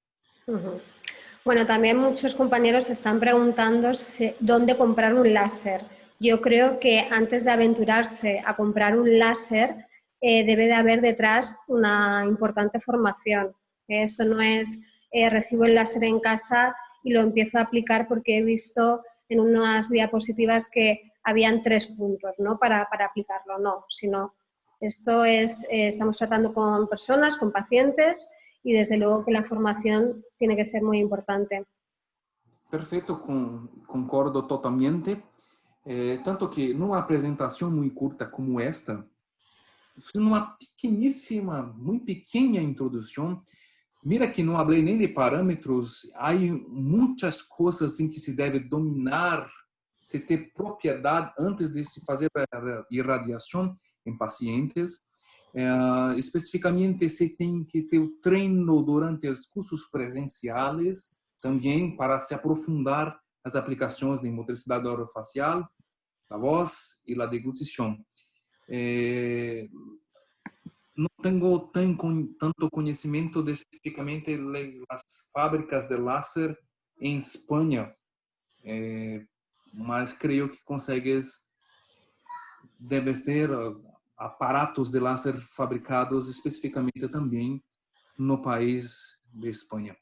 Bueno, también muchos compañeros están preguntando dónde comprar un láser. Yo creo que antes de aventurarse a comprar un láser, debe de haber detrás una importante formación. Esto no es recibo el láser en casa y lo empiezo a aplicar porque he visto en unas diapositivas que habían 3 puntos, ¿no? para aplicarlo, no, sino esto es, estamos tratando con personas, con pacientes, y desde luego que la formación tiene que ser muy importante. Perfeito, concordo totalmente. Tanto que numa apresentação muito curta como esta, numa pequeníssima, muito pequena introdução, mira que não falei nem de parâmetros, há muitas coisas em que se deve dominar, se ter propriedade antes de se fazer a irradiação em pacientes. Especificamente, se tem que ter o treino durante os cursos presenciais, também para se aprofundar as aplicações de motricidade orofacial, da voz e da deglutição. Não tenho tanto conhecimento de especificamente as fábricas de láser em Espanha, mas creio que debes ter aparatos de láser fabricados especificamente também no país de Espanha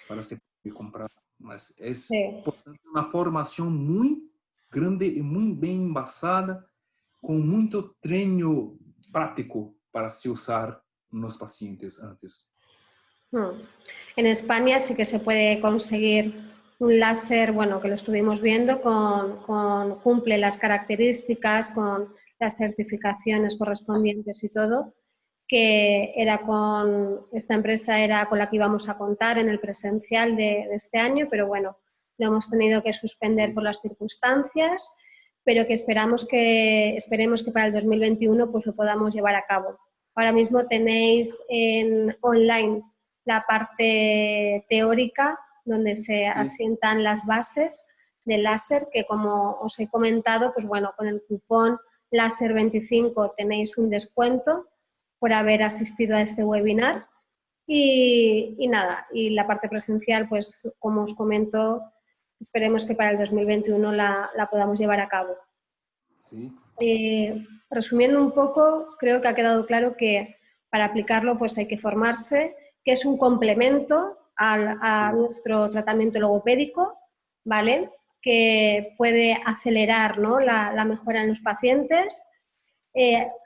para se poder comprar. Mas é portanto, uma formação muito grande e muito bem embasada, com muito treino práctico para se usar nos pacientes antes. En España sí que se puede conseguir un láser, bueno, que lo estuvimos viendo, cumple las características, con las certificaciones correspondientes y todo, que era esta empresa era con la que íbamos a contar en el presencial de este año, pero bueno, lo hemos tenido que suspender por las circunstancias, pero que esperemos que para el 2021 pues lo podamos llevar a cabo. Ahora mismo tenéis en online la parte teórica, donde se asientan las bases del láser, que como os he comentado, pues bueno, con el cupón láser 25 tenéis un descuento por haber asistido a este webinar. Y nada, y la parte presencial, pues como os comento, esperemos que para el 2021 la podamos llevar a cabo. Sí. Resumiendo un poco, creo que ha quedado claro que para aplicarlo pues hay que formarse, que es un complemento a nuestro tratamiento logopédico, ¿vale? Que puede acelerar, ¿no?, la mejora en los pacientes.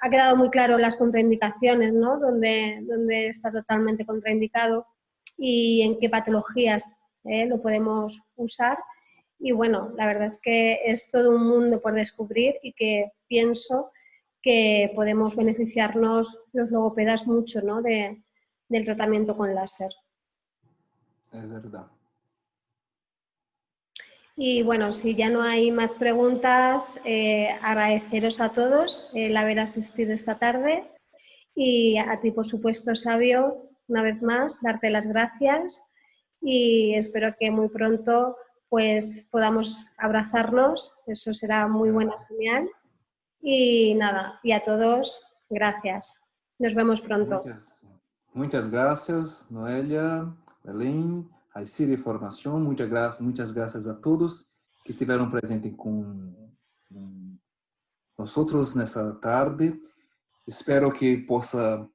Ha quedado muy claro las contraindicaciones, ¿no?, donde está totalmente contraindicado y en qué patologías lo podemos usar. Y bueno, la verdad es que es todo un mundo por descubrir y que pienso que podemos beneficiarnos los logopedas mucho, ¿no?, del tratamiento con láser. Es verdad. Y bueno, si ya no hay más preguntas, agradeceros a todos el haber asistido esta tarde y a ti, por supuesto, Sabio, una vez más, darte las gracias y espero que muy pronto pues podamos abrazarnos, eso será muy buena señal. Y nada, y a todos, gracias. Nos vemos pronto. Muchas gracias, Noelia, Belén, a Cira Formación. Muchas gracias a todos que estiveram presentes com nós nessa tarde. Espero que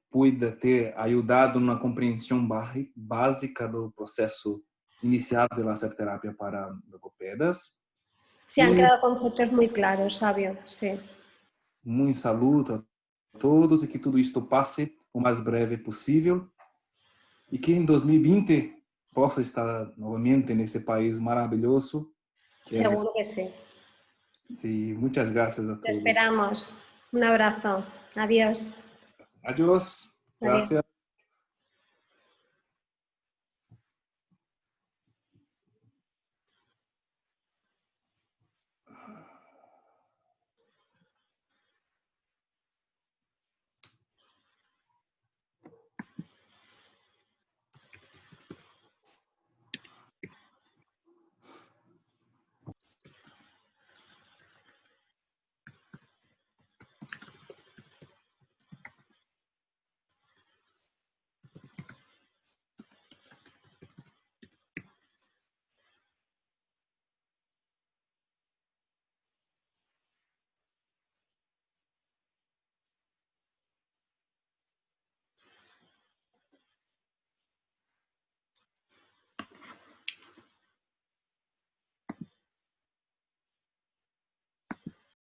pueda ter ajudado na compreensão básica do processo inicial de láser terapia para logopedas. Sí, han quedado conceptos muy claros, Sabio, sí. Um saludo a todos e que tudo isto passe o mais breve possível e que em 2020 possa estar novamente nesse país maravilhoso. Seguro que sí. Sí, muchas gracias a todos. Te esperamos. Un abrazo. Adiós. Adiós. Gracias. Adiós.